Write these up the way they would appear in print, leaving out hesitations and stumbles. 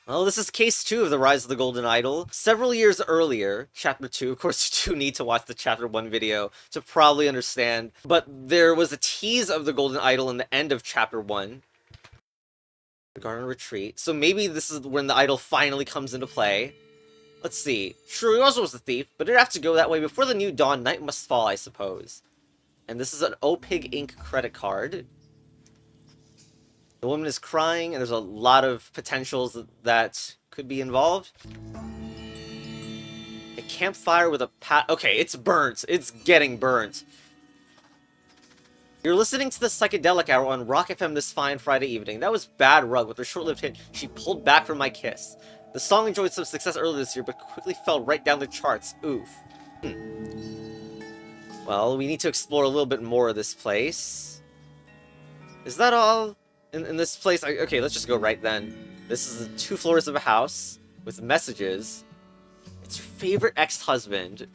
Well, this is case 2 of the Rise of the Golden Idol. Several years earlier, chapter 2, of course you do need to watch the chapter 1 video to probably understand, but there was a tease of the Golden Idol in the end of chapter 1. The Garden Retreat. So maybe this is when the idol finally comes into play. Let's see. Sure, he also was a thief, but it'd have to go that way. Before the new dawn, night must fall, I suppose. And this is an OPIG Inc. credit card. The woman is crying, and there's a lot of potentials that could be involved. A campfire with a okay, it's burnt. It's getting burnt. You're listening to the Psychedelic Hour on Rock FM this fine Friday evening. That was Bad Rug with her short-lived hit, She Pulled Back From My Kiss. The song enjoyed some success earlier this year, but quickly fell right down the charts. Oof. Well, we need to explore a little bit more of this place. Is that all in this place? Okay, let's just go right then. This is 2 floors of a house with messages. It's your favorite ex-husband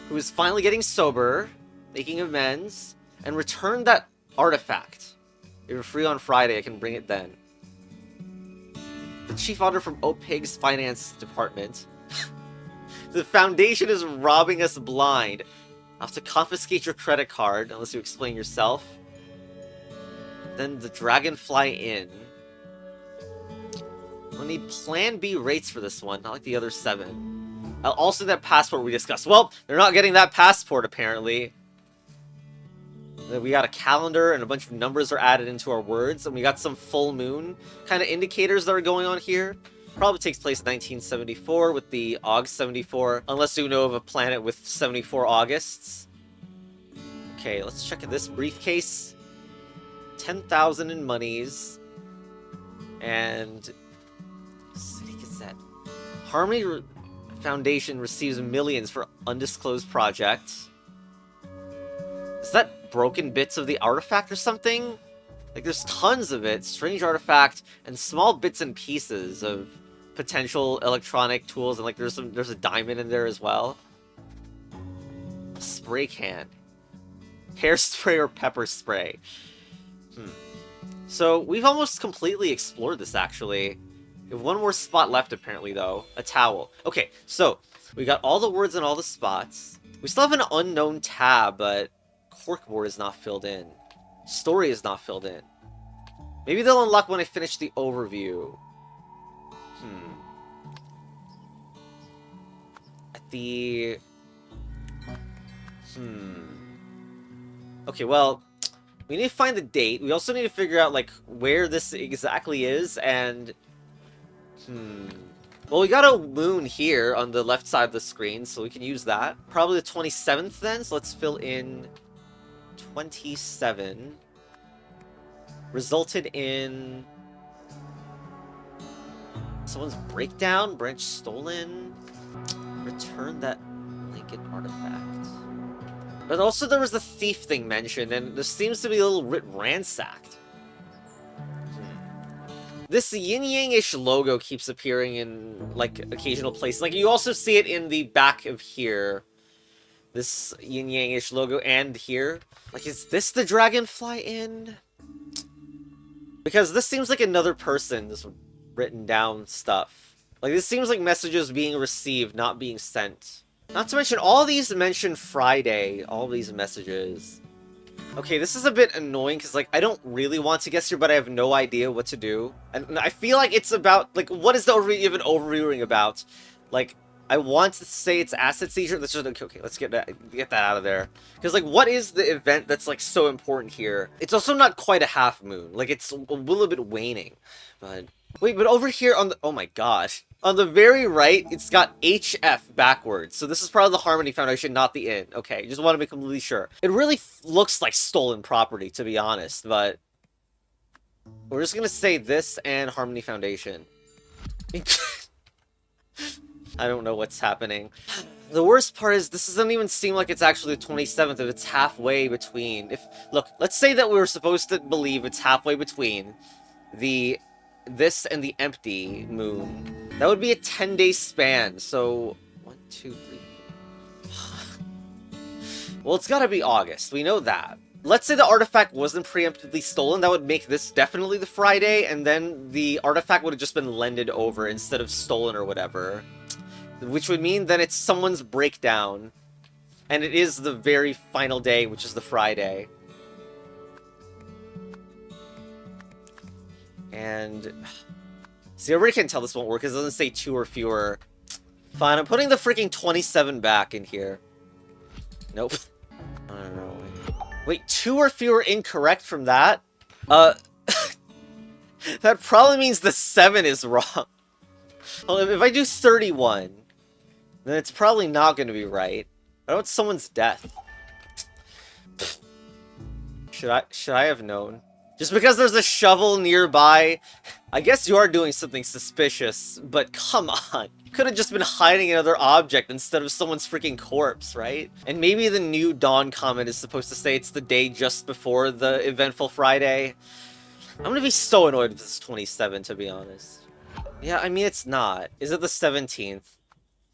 who is finally getting sober, making amends, and return that artifact. If you're free on Friday, I can bring it then. The chief auditor from OPIG's finance department. The foundation is robbing us blind. I'll have to confiscate your credit card unless you explain yourself. Then the Dragonfly Inn. We'll need Plan B rates for this one, not like the other 7. Also that passport we discussed. Well, they're not getting that passport apparently. We got a calendar and a bunch of numbers are added into our words, and we got some full moon kind of indicators that are going on here. Probably takes place in 1974 with the Aug 74, unless you know of a planet with 74 Augusts. Okay, let's check this briefcase. 10,000 in monies. And City Gazette. Harmony Foundation receives millions for undisclosed projects. Is that broken bits of the artifact or something? Like, there's tons of it. Strange artifact and small bits and pieces of potential electronic tools, and like there's a diamond in there as well. A spray can. Hairspray or pepper spray. So we've almost completely explored this actually. We have one more spot left apparently though. A towel. Okay, so we got all the words in all the spots. We still have an unknown tab, but corkboard is not filled in. Story is not filled in. Maybe they'll unlock when I finish the overview. At the... Okay, well, we need to find the date. We also need to figure out, like, where this exactly is, and... Well, we got a moon here on the left side of the screen, so we can use that. Probably the 27th then, so let's fill in 27. Resulted in... someone's breakdown, branch stolen, return that blanket artifact. But also there was the thief thing mentioned, and this seems to be a little bit ransacked. This yin-yang-ish logo keeps appearing in, like, occasional places. Like, you also see it in the back of here. This yin-yang-ish logo, and here. Like, is this the Dragonfly Inn? Because this seems like another person just written down stuff. Like, this seems like messages being received, not being sent. Not to mention, all these mention Friday. All these messages. Okay, this is a bit annoying, because, like, I don't really want to guess here, but I have no idea what to do. And I feel like it's about, like, what is the even overviewing about? Like, I want to say it's asset seizure. Let's just, okay, let's get that out of there. Because, like, what is the event that's, like, so important here? It's also not quite a half moon. Like, it's a little bit waning. But, wait, but over here on the, oh my gosh. On the very right, it's got HF backwards. So this is probably the Harmony Foundation, not the Inn. Okay, just want to be completely sure. It really looks like stolen property, to be honest, but... we're just gonna say this and Harmony Foundation. I don't know what's happening. The worst part is this doesn't even seem like it's actually the 27th if it's halfway between. Look, let's say that we were supposed to believe it's halfway between this and the empty moon. That would be a 10-day span, so 1, 2, 3. Well, it's gotta be August. We know that. let's say the artifact wasn't preemptively stolen, that would make this definitely the Friday, and then the artifact would have just been lended over instead of stolen or whatever. Which would mean then it's someone's breakdown. And it is the very final day, which is the Friday. And... see, I already can tell this won't work, because it doesn't say 2 or fewer. Fine, I'm putting the freaking 27 back in here. Nope. I don't know. Wait, 2 or fewer incorrect from that? That probably means the 7 is wrong. Well, if I do 31, then it's probably not going to be right. What about someone's death? Should I have known? Just because there's a shovel nearby, I guess you are doing something suspicious, but come on. You could have just been hiding another object instead of someone's freaking corpse, right? And maybe the new Dawn comment is supposed to say it's the day just before the eventful Friday. I'm gonna be so annoyed if it's 27, to be honest. Yeah, I mean, it's not. Is it the 17th?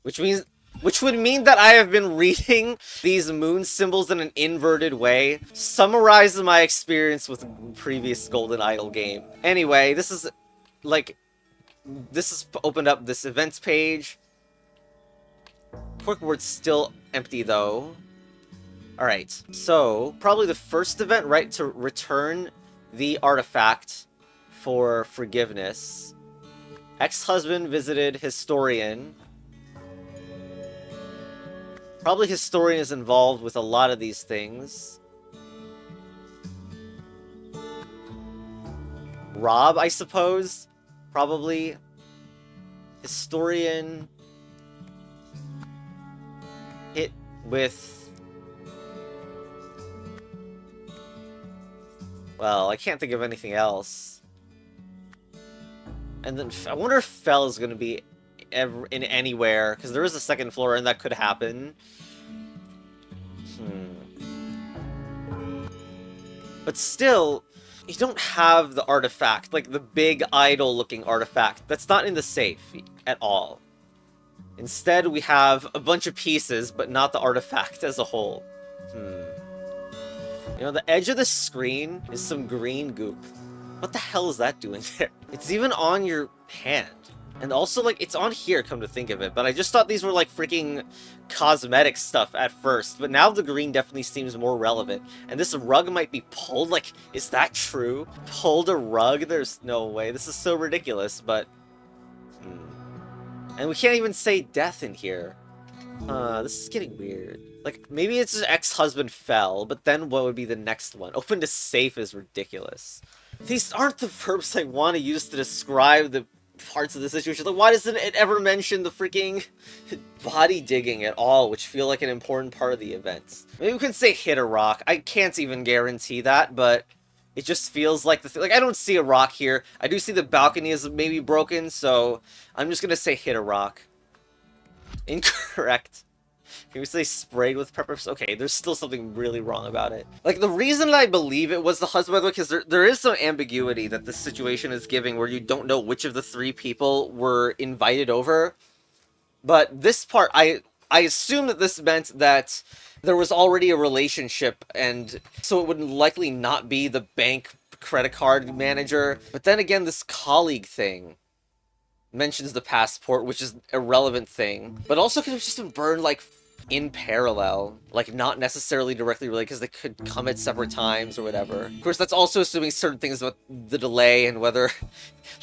Which would mean that I have been reading these moon symbols in an inverted way. Summarize my experience with previous Golden Idol game. Anyway, this is, like... this has opened up this events page. Corkboard's still empty, though. Alright, so, probably the first event, right, to return the artifact for forgiveness. Ex-husband visited Historian. Probably Historian is involved with a lot of these things. Rob, I suppose? Probably. Historian. Hit with... well, I can't think of anything else. And then, I wonder if Fell is going to be in anywhere, because there is a second floor and that could happen. But still, you don't have the artifact, like the big idol looking artifact. That's not in the safe at all. Instead, we have a bunch of pieces, but not the artifact as a whole. You know, the edge of the screen is some green goop. What the hell is that doing there? It's even on your hand. And also, like, it's on here, come to think of it. But I just thought these were, like, freaking cosmetic stuff at first. But now the green definitely seems more relevant. And this rug might be pulled. Like, is that true? Pulled a rug? There's no way. This is so ridiculous, but... And we can't even say death in here. This is getting weird. Like, maybe it's his ex-husband fell, but then what would be the next one? Open to safe is ridiculous. These aren't the verbs I want to use to describe the parts of the situation. Like, why doesn't it ever mention the freaking body digging at all, which feel like an important part of the events? Maybe we could say hit a rock. I can't even guarantee that, but it just feels like the thing. Like, I don't see a rock here. I do see the balcony is maybe broken, so I'm just gonna say hit a rock. Incorrect. Can we say sprayed with pepper? Okay, there's still something really wrong about it. Like, the reason that I believe it was the husband, because there is some ambiguity that this situation is giving where you don't know which of the 3 people were invited over. But this part, I assume that this meant that there was already a relationship, and so it would likely not be the bank credit card manager. But then again, this colleague thing mentions the passport, which is an irrelevant thing. But also could have just been burned, like, in parallel, like not necessarily directly related because they could come at separate times or whatever. Of course, that's also assuming certain things about the delay and whether,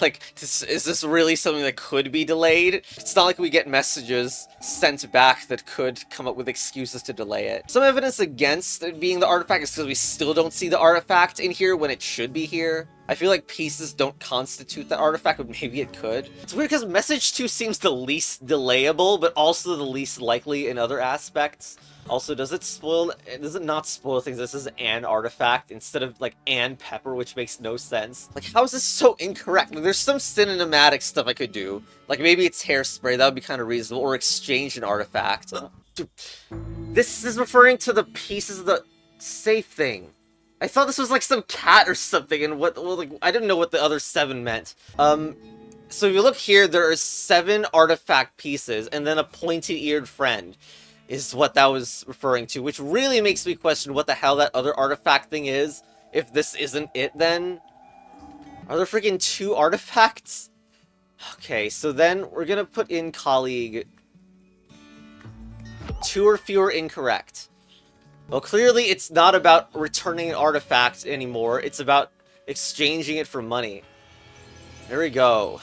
like, is this really something that could be delayed? It's not like we get messages sent back that could come up with excuses to delay it. Some evidence against it being the artifact is because we still don't see the artifact in here when it should be here. I feel like pieces don't constitute the artifact, but maybe it could. It's weird because message 2 seems the least delayable, but also the least likely in other aspects. Also, does it not spoil things? This is an artifact instead of, like, and pepper, which makes no sense. Like, how is this so incorrect? Like, there's some cinematic stuff I could do. Like, maybe it's hairspray, that would be kind of reasonable, or exchange an artifact. This is referring to the pieces of the safe thing. I thought this was like some cat or something, and like, I didn't know what the other 7 meant. So if you look here, there are 7 artifact pieces, and then a pointy-eared friend. is what that was referring to, which really makes me question what the hell that other artifact thing is, if this isn't it then. Are there freaking 2 artifacts? Okay, so then we're gonna put in colleague 2 or fewer incorrect. Well, clearly it's not about returning an artifact anymore, it's about exchanging it for money. There we go.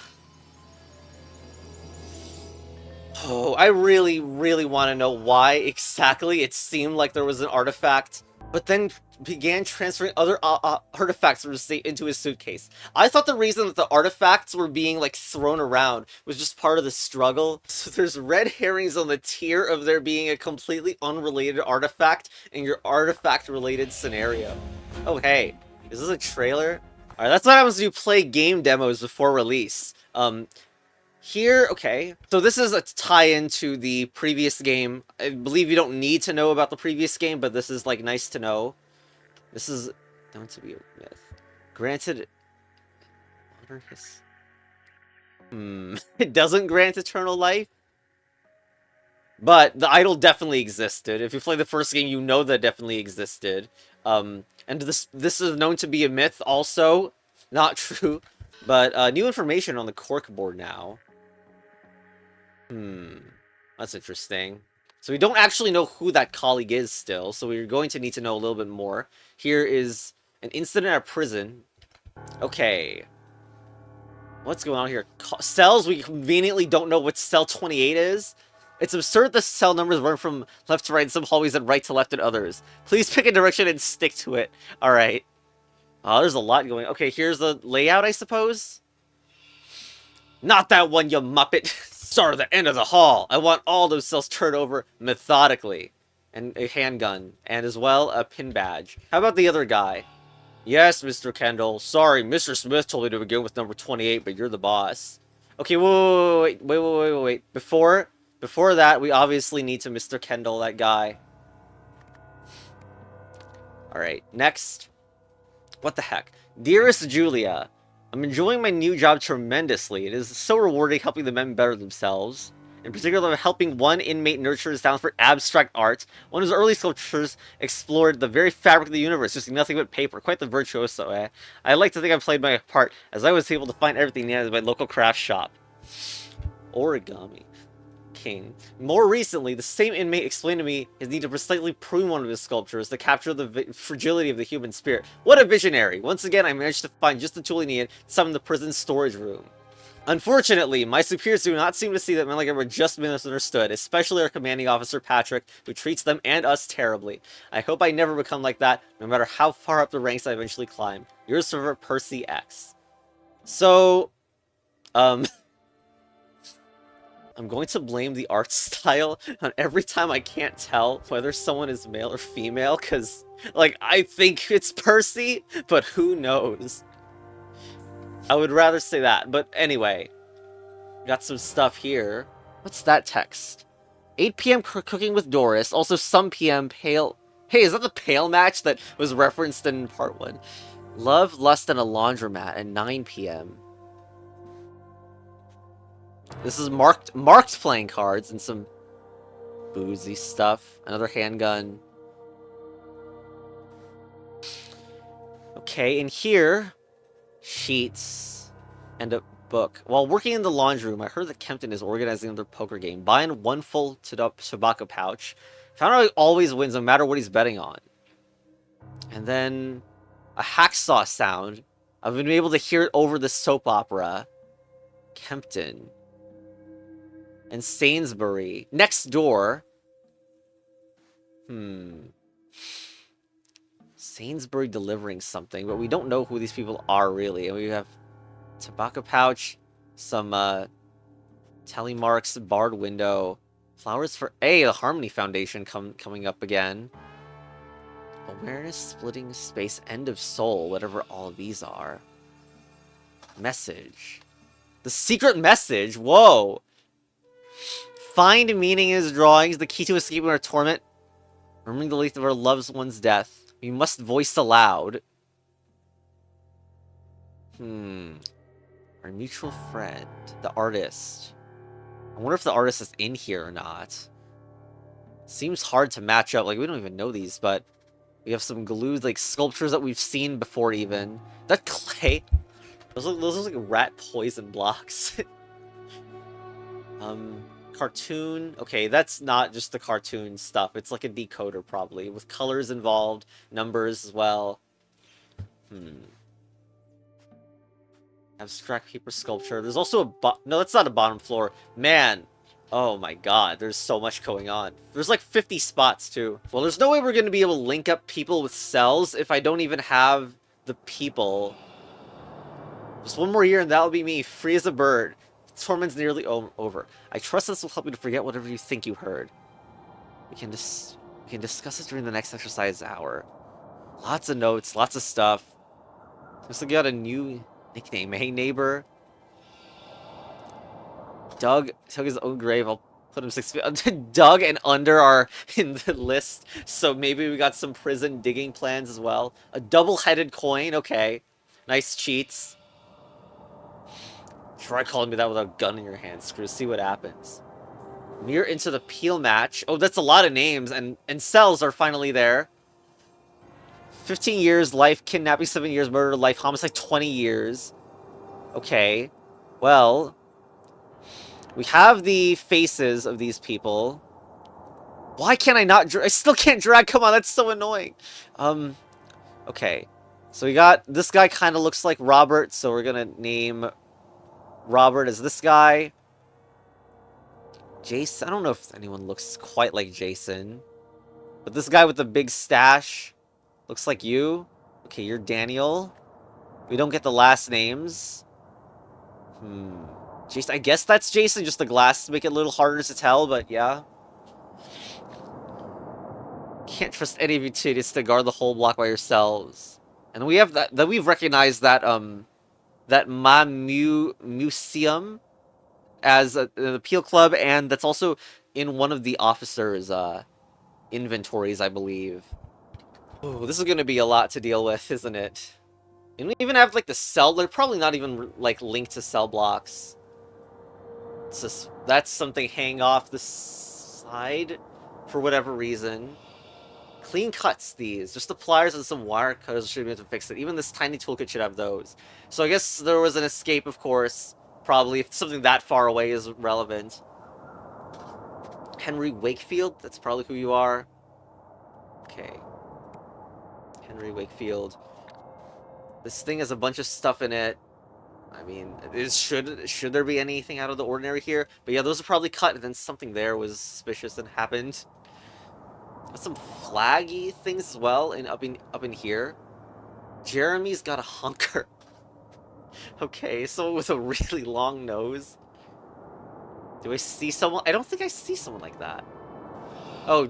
Oh, I really, really want to know why exactly it seemed like there was an artifact, but then began transferring other artifacts into his suitcase. I thought the reason that the artifacts were being, like, thrown around was just part of the struggle. So there's red herrings on the tier of there being a completely unrelated artifact in your artifact-related scenario. Oh, hey. Is this a trailer? Alright, that's what happens when you play game demos before release. Here, okay. So this is a tie-in to the previous game. I believe you don't need to know about the previous game, but this is, like, nice to know. This is known to be a myth. Granted... It doesn't grant eternal life? But the idol definitely existed. If you play the first game, you know that definitely existed. And this is known to be a myth also. Not true. But, new information on the corkboard now. That's interesting. So we don't actually know who that colleague is still, so we're going to need to know a little bit more. Here is an incident at prison. Okay. What's going on here? Cells, we conveniently don't know what cell 28 is. It's absurd the cell numbers run from left to right in some hallways and right to left in others. Please pick a direction and stick to it. Alright. Oh, there's a lot going on. Okay, here's the layout, I suppose? Not that one, you muppet! Start at the end of the hall. I want all those cells turned over methodically. And a handgun. And as well, a pin badge. How about the other guy? Yes, Mr. Kendall. Sorry, Mr. Smith told me to begin with number 28, but you're the boss. Okay, wait. Before that, we obviously need to Mr. Kendall that guy. Alright, next. What the heck? Dearest Julia, I'm enjoying my new job tremendously. It is so rewarding helping the men better themselves. In particular, helping one inmate nurture his talent for abstract art. One of his early sculptures explored the very fabric of the universe, using nothing but paper. Quite the virtuoso, eh? I like to think I played my part, as I was able to find everything needed at my local craft shop. Origami King. More recently, the same inmate explained to me his need to precisely prune one of his sculptures to capture the fragility of the human spirit. What a visionary! Once again, I managed to find just the tool he needed to summon the prison storage room. Unfortunately, my superiors do not seem to see that men like I were just misunderstood, especially our commanding officer, Patrick, who treats them and us terribly. I hope I never become like that, no matter how far up the ranks I eventually climb. Your server, Percy X. So, I'm going to blame the art style on every time I can't tell whether someone is male or female, because, like, I think it's Percy, but who knows? I would rather say that, but anyway. Got some stuff here. What's that text? 8 p.m. cooking with Doris, also some p.m. pale... Hey, is that the pale match that was referenced in part 1? Love, lust, and a laundromat at 9 p.m. This is marked playing cards and some boozy stuff. Another handgun. Okay, in here, sheets and a book. While working in the laundry room, I heard that Kempton is organizing another poker game. Buying one full tobacco pouch. Found out he always wins no matter what he's betting on. And then a hacksaw sound. I've been able to hear it over the soap opera. Kempton. And Sainsbury. Next door. Sainsbury delivering something, but we don't know who these people are really. And we have tobacco pouch, some telemarks, barred window, flowers for the Harmony Foundation coming up again. Awareness, splitting space, end of soul, whatever all of these are. Message. The secret message. Whoa. Find meaning in his drawings, the key to escaping our torment. Remembering the length of our loved one's death. We must voice aloud. Our mutual friend. The artist. I wonder if the artist is in here or not. Seems hard to match up. Like, we don't even know these, but we have some glued, like, sculptures that we've seen before even. That clay? Those are like rat poison blocks. Cartoon. Okay, that's not just the cartoon stuff. It's like a decoder, probably, with colors involved, numbers as well. Abstract paper sculpture. There's also a no, that's not a bottom floor. Man. Oh my god, there's so much going on. There's like 50 spots, too. Well, there's no way we're going to be able to link up people with cells if I don't even have the people. Just one more year and that'll be me, free as a bird. Torment's nearly over. I trust this will help you to forget whatever you think you heard. We can discuss it during the next exercise hour. Lots of notes, lots of stuff. Looks like you got a new nickname, hey neighbor? Doug took his own grave. I'll put him 6 feet. Doug and Under are in the list, so maybe we got some prison digging plans as well. A double-headed coin, okay. Nice cheats. Try calling me that without a gun in your hand, Screw. See what happens. Mirror into the peel match. Oh, that's a lot of names, and cells are finally there. 15 years, life, kidnapping 7 years, murder, life, homicide 20 years. Okay. Well, we have the faces of these people. Why can't I not I still can't drag. Come on, that's so annoying. Okay. So we got this guy kind of looks like Robert, so we're going to name Robert as this guy. Jason, I don't know if anyone looks quite like Jason. But this guy with the big stash looks like you. Okay, you're Daniel. We don't get the last names. Jason, I guess that's Jason, just the glasses make it a little harder to tell, but yeah. Can't trust any of you idiots to guard the whole block by yourselves. And we have that we've recognized that that museum as an appeal club, and that's also in one of the officers' inventories, I believe. Oh, this is gonna be a lot to deal with, isn't it? And we even have like the cell. They're probably not even like linked to cell blocks. It's just that's something hanging off the side for whatever reason. Clean cuts these. Just the pliers and some wire cutters should be able to fix it. Even this tiny toolkit should have those. So I guess there was an escape, of course. Probably if something that far away is relevant. Henry Wakefield? That's probably who you are. Okay. Henry Wakefield. This thing has a bunch of stuff in it. I mean, should there be anything out of the ordinary here? But yeah, those are probably cut, and then something there was suspicious and happened. Got some flaggy things as well, and up in here. Jeremy's got a hunker. Okay, someone with a really long nose. Do I see someone? I don't think I see someone like that. Oh,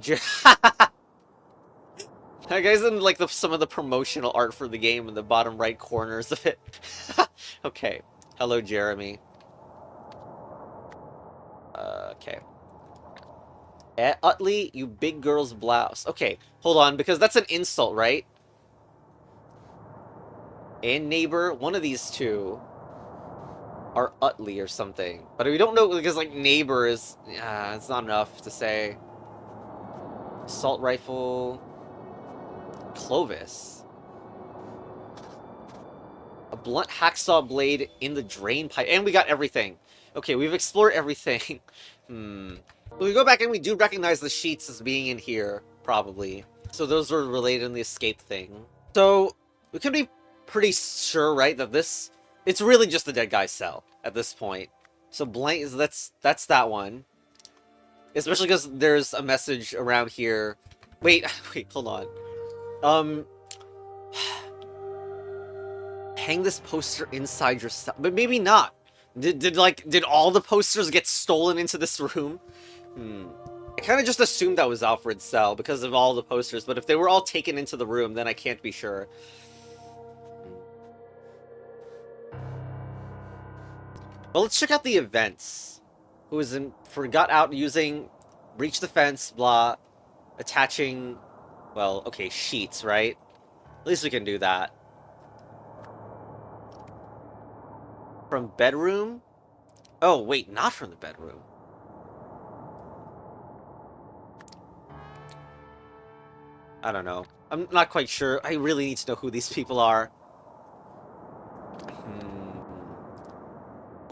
that guy's in like some of the promotional art for the game in the bottom right corners of it. Okay. Hello, Jeremy. Okay. Utley, you big girl's blouse. Okay, hold on, because that's an insult, right? And neighbor, one of these two are Utley or something. But we don't know, because, like, neighbor is... it's not enough to say. Assault rifle... Clovis. A blunt hacksaw blade in the drain pipe. And we got everything. Okay, we've explored everything. When we go back and we do recognize the sheets as being in here, probably. So those are related in the escape thing. So, we can be pretty sure, right, that this... It's really just the dead guy's cell at this point. So blank, that's that one. Especially because there's a message around here. Wait, hold on. Hang this poster inside your cell. But maybe not. Did all the posters get stolen into this room? I kind of just assumed that was Alfred's cell because of all the posters, but if they were all taken into the room, then I can't be sure. Well, let's check out the events. Who is forgot out using breach the fence, blah, attaching, well, okay, sheets, right? At least we can do that. From bedroom? Oh, wait, not from the bedroom. I don't know. I'm not quite sure. I really need to know who these people are.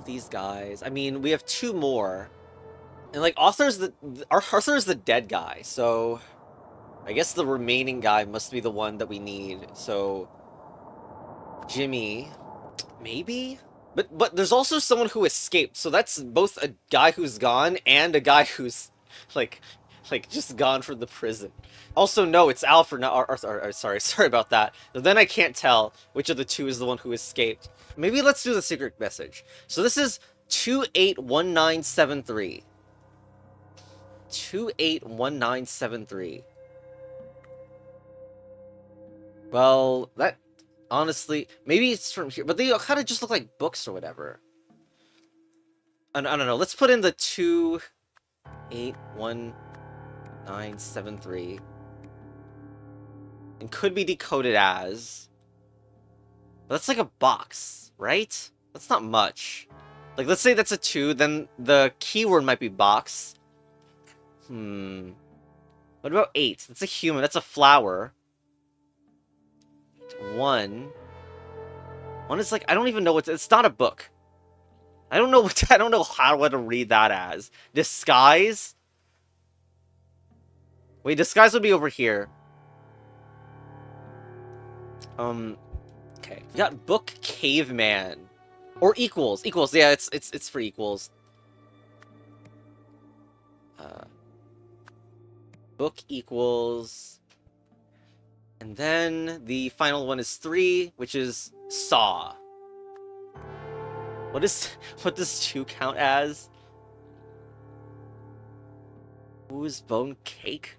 These guys. I mean, we have two more. And, like, Arthur's the dead guy, so... I guess the remaining guy must be the one that we need. So... Jimmy... Maybe? But there's also someone who escaped, so that's both a guy who's gone and a guy who's, like, just gone from the prison. Also, no, it's Alfred, not Arthur. Sorry about that. Then I can't tell which of the two is the one who escaped. Maybe let's do the secret message. So this is 281973. 281973. Well, that... Honestly, maybe it's from here, but they kind of just look like books or whatever. I don't know. Let's put in the 281973. And could be decoded as... But that's like a box, right? That's not much. Like, let's say that's a 2, then the keyword might be box. What about 8? That's a human, that's a flower. 1 is like, I don't even know what it's not a book. I don't know I don't know how to read that as. Disguise? Wait, disguise would be over here. Okay. We got book caveman. Or equals. Equals, yeah, it's for equals. Book equals. And then the final one is 3, which is saw. What does 2 count as? Who's bone cake?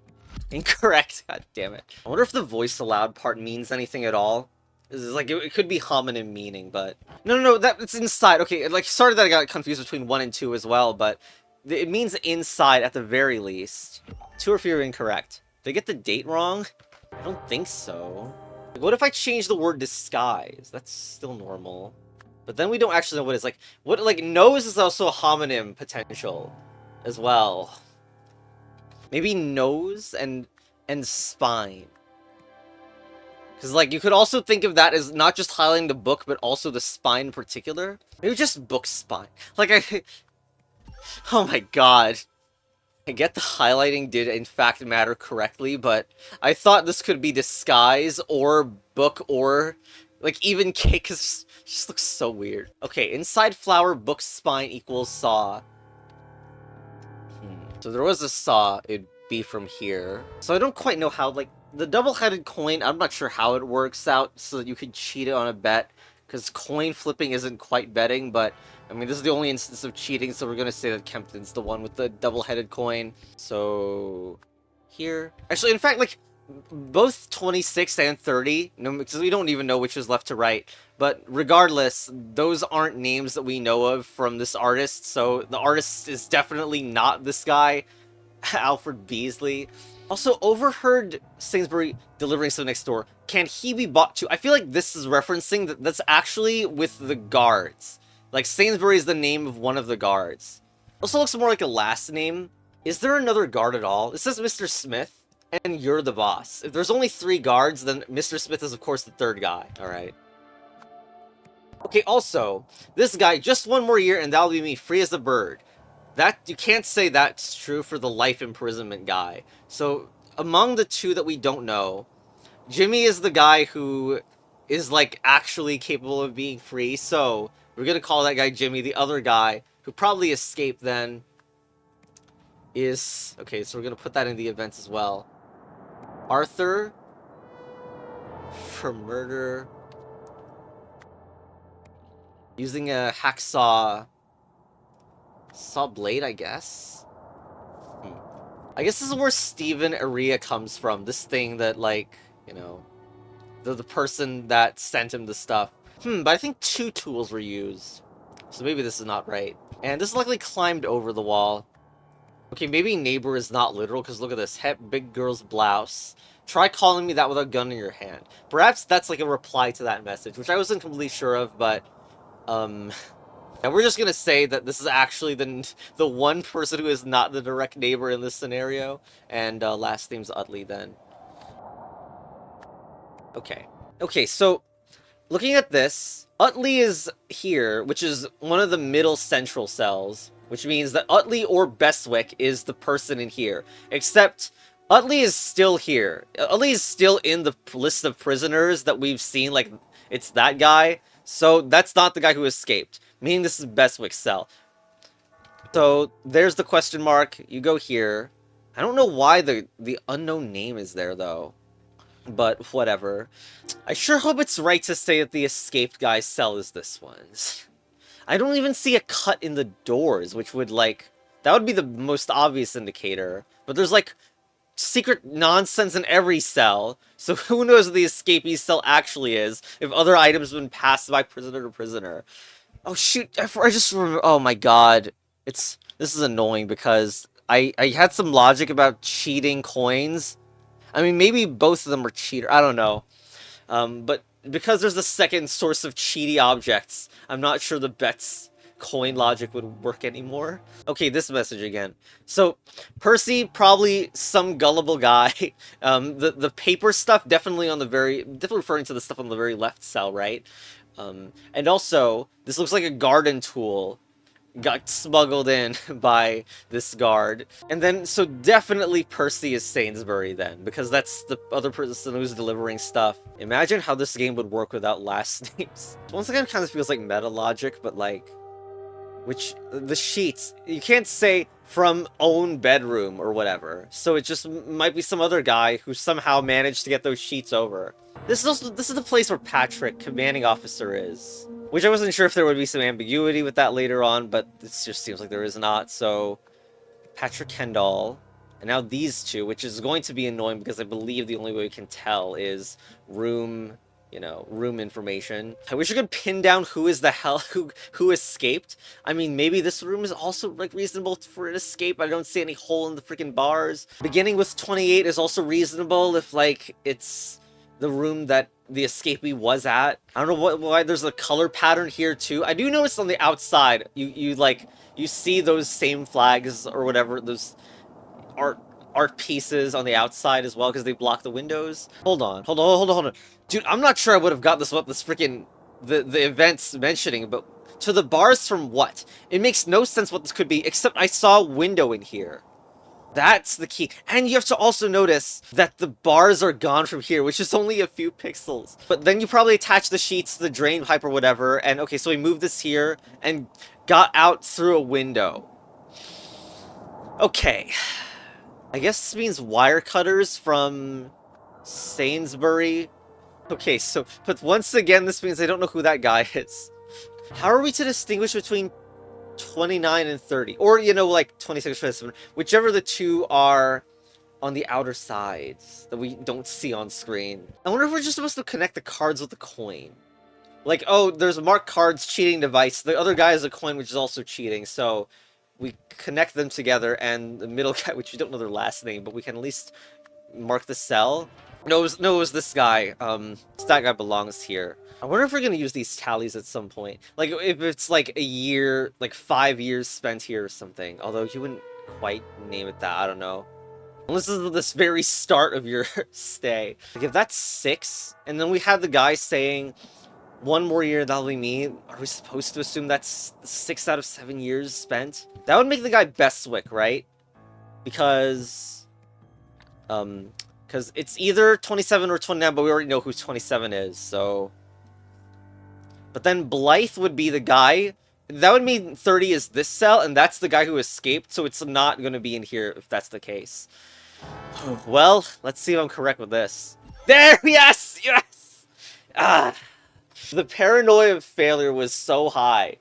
Incorrect. God damn it. I wonder if the voice aloud part means anything at all. This is like it could be homonym meaning, but no, that it's inside. Okay, like sorry that I got confused between 1 and 2 as well, but it means inside at the very least. 2 or 3 are incorrect. Did I get the date wrong? I don't think so. Like, what if I change the word disguise? That's still normal. But then we don't actually know what it's like. What, like, nose is also a homonym potential as well. Maybe nose and spine. Because, like, you could also think of that as not just highlighting the book, but also the spine in particular. Maybe just book spine. Like, oh my god. I get the highlighting did in fact matter correctly, but I thought this could be disguise or book or like even cake just looks so weird. Okay, inside flower book spine equals saw. So there was a saw, it'd be from here. So I don't quite know how, like, the double-headed coin, I'm not sure how it works out so that you could cheat it on a bet, because coin flipping isn't quite betting, but I mean, this is the only instance of cheating, so we're gonna say that Kempton's the one with the double-headed coin. So... here... Actually, in fact, like, both 26 and 30, no, because we don't even know which is left to right, but regardless, those aren't names that we know of from this artist, so the artist is definitely not this guy, Alfred Beasley. Also, overheard Sainsbury delivering stuff next door. Can he be bought too? I feel like this is referencing that's actually with the guards. Like, Sainsbury is the name of one of the guards. Also looks more like a last name. Is there another guard at all? It says Mr. Smith, and you're the boss. If there's only 3 guards, then Mr. Smith is, of course, the 3rd guy. Alright. Okay, also, this guy, just 1 more year, and that'll be me, free as a bird. That, you can't say that's true for the life imprisonment guy. So, among the 2 that we don't know, Jimmy is the guy who is, like, actually capable of being free, so we're gonna call that guy Jimmy. The other guy, who probably escaped then, is... Okay, so we're gonna put that in the events as well. Arthur, for murder, using a hacksaw... saw blade, I guess? I guess this is where Stephen Aria comes from. This thing that, like, you know, the person that sent him the stuff. But I think 2 tools were used. So maybe this is not right. And this likely climbed over the wall. Okay, maybe neighbor is not literal, because look at this. Hep, big girl's blouse. Try calling me that with a gun in your hand. Perhaps that's like a reply to that message, which I wasn't completely sure of, but, and we're just gonna say that this is actually the one person who is not the direct neighbor in this scenario, and last name's Utley then. Okay. Okay, so looking at this, Utley is here, which is one of the middle central cells, which means that Utley or Bestwick is the person in here. Except Utley is still here. Utley is still in the list of prisoners that we've seen, like, it's that guy. So that's not the guy who escaped, meaning this is Bestwick's cell. So there's the question mark. You go here. I don't know why the unknown name is there, though. But whatever. I sure hope it's right to say that the escaped guy's cell is this one's. I don't even see a cut in the doors, which would, like... That would be the most obvious indicator. But there's, like, secret nonsense in every cell. So who knows what the escapee's cell actually is, if other items have been passed by prisoner to prisoner. Oh, shoot. I just remember... Oh, my God. This is annoying, because I had some logic about cheating coins. I mean, maybe both of them are cheater. I don't know. But because there's a second source of cheaty objects, I'm not sure the Bet's coin logic would work anymore. Okay, this message again. So, Percy, probably some gullible guy. The paper stuff, definitely referring to the stuff on the very left cell, right? And also, this looks like a garden tool. Got smuggled in by this guard. And then, so definitely Percy is Sainsbury then, because that's the other person who's delivering stuff. Imagine how this game would work without last names. Once again, it kind of feels like meta logic, but like, the sheets, you can't say from own bedroom or whatever. So it just might be some other guy who somehow managed to get those sheets over. This is the place where Patrick, commanding officer, is. Which I wasn't sure if there would be some ambiguity with that later on, but it just seems like there is not. So, Patrick Kendall, and now these two, which is going to be annoying because I believe the only way we can tell is room, room information. I wish I could pin down who is the hell who escaped. I mean, maybe this room is also like reasonable for an escape. I don't see any hole in the freaking bars. Beginning with 28 is also reasonable if like it's the room that the escapee was at. I don't know why there's a color pattern here too. I do notice on the outside, you see those same flags or whatever, those art pieces on the outside as well, because they block the windows. Hold on. Dude, I'm not sure I would have got this freaking the events mentioning, but to the bars from what? It makes no sense what this could be, except I saw a window in here. That's the key. And you have to also notice that the bars are gone from here, which is only a few pixels. But then you probably attach the sheets to the drain pipe or whatever, and okay, so we moved this here and got out through a window. Okay. I guess this means wire cutters from Sainsbury. Okay, so, but once again, this means I don't know who that guy is. How are we to distinguish between 29 and 30, or like 26 or 27, whichever the two are on the outer sides that we don't see on screen. I wonder if we're just supposed to connect the cards with the coin. Like, oh, there's a marked cards cheating device, the other guy has a coin which is also cheating, so we connect them together, and the middle guy, which we don't know their last name, but we can at least mark the cell. No, it was this guy. That guy belongs here. I wonder if we're gonna use these tallies at some point. Like, if it's like a year, like 5 years spent here or something. Although you wouldn't quite name it that, I don't know. Unless this is this very start of your stay. Like, if that's 6, and then we have the guy saying, 1 more year, that'll be me. Are we supposed to assume that's 6 out of 7 years spent? That would make the guy Bestwick, right? Because it's either 27 or 29, but we already know who 27 is, so... But then Blythe would be the guy. That would mean 30 is this cell, and that's the guy who escaped, so it's not going to be in here if that's the case. Well, let's see if I'm correct with this. There! Yes! Yes! Ah! The paranoia of failure was so high.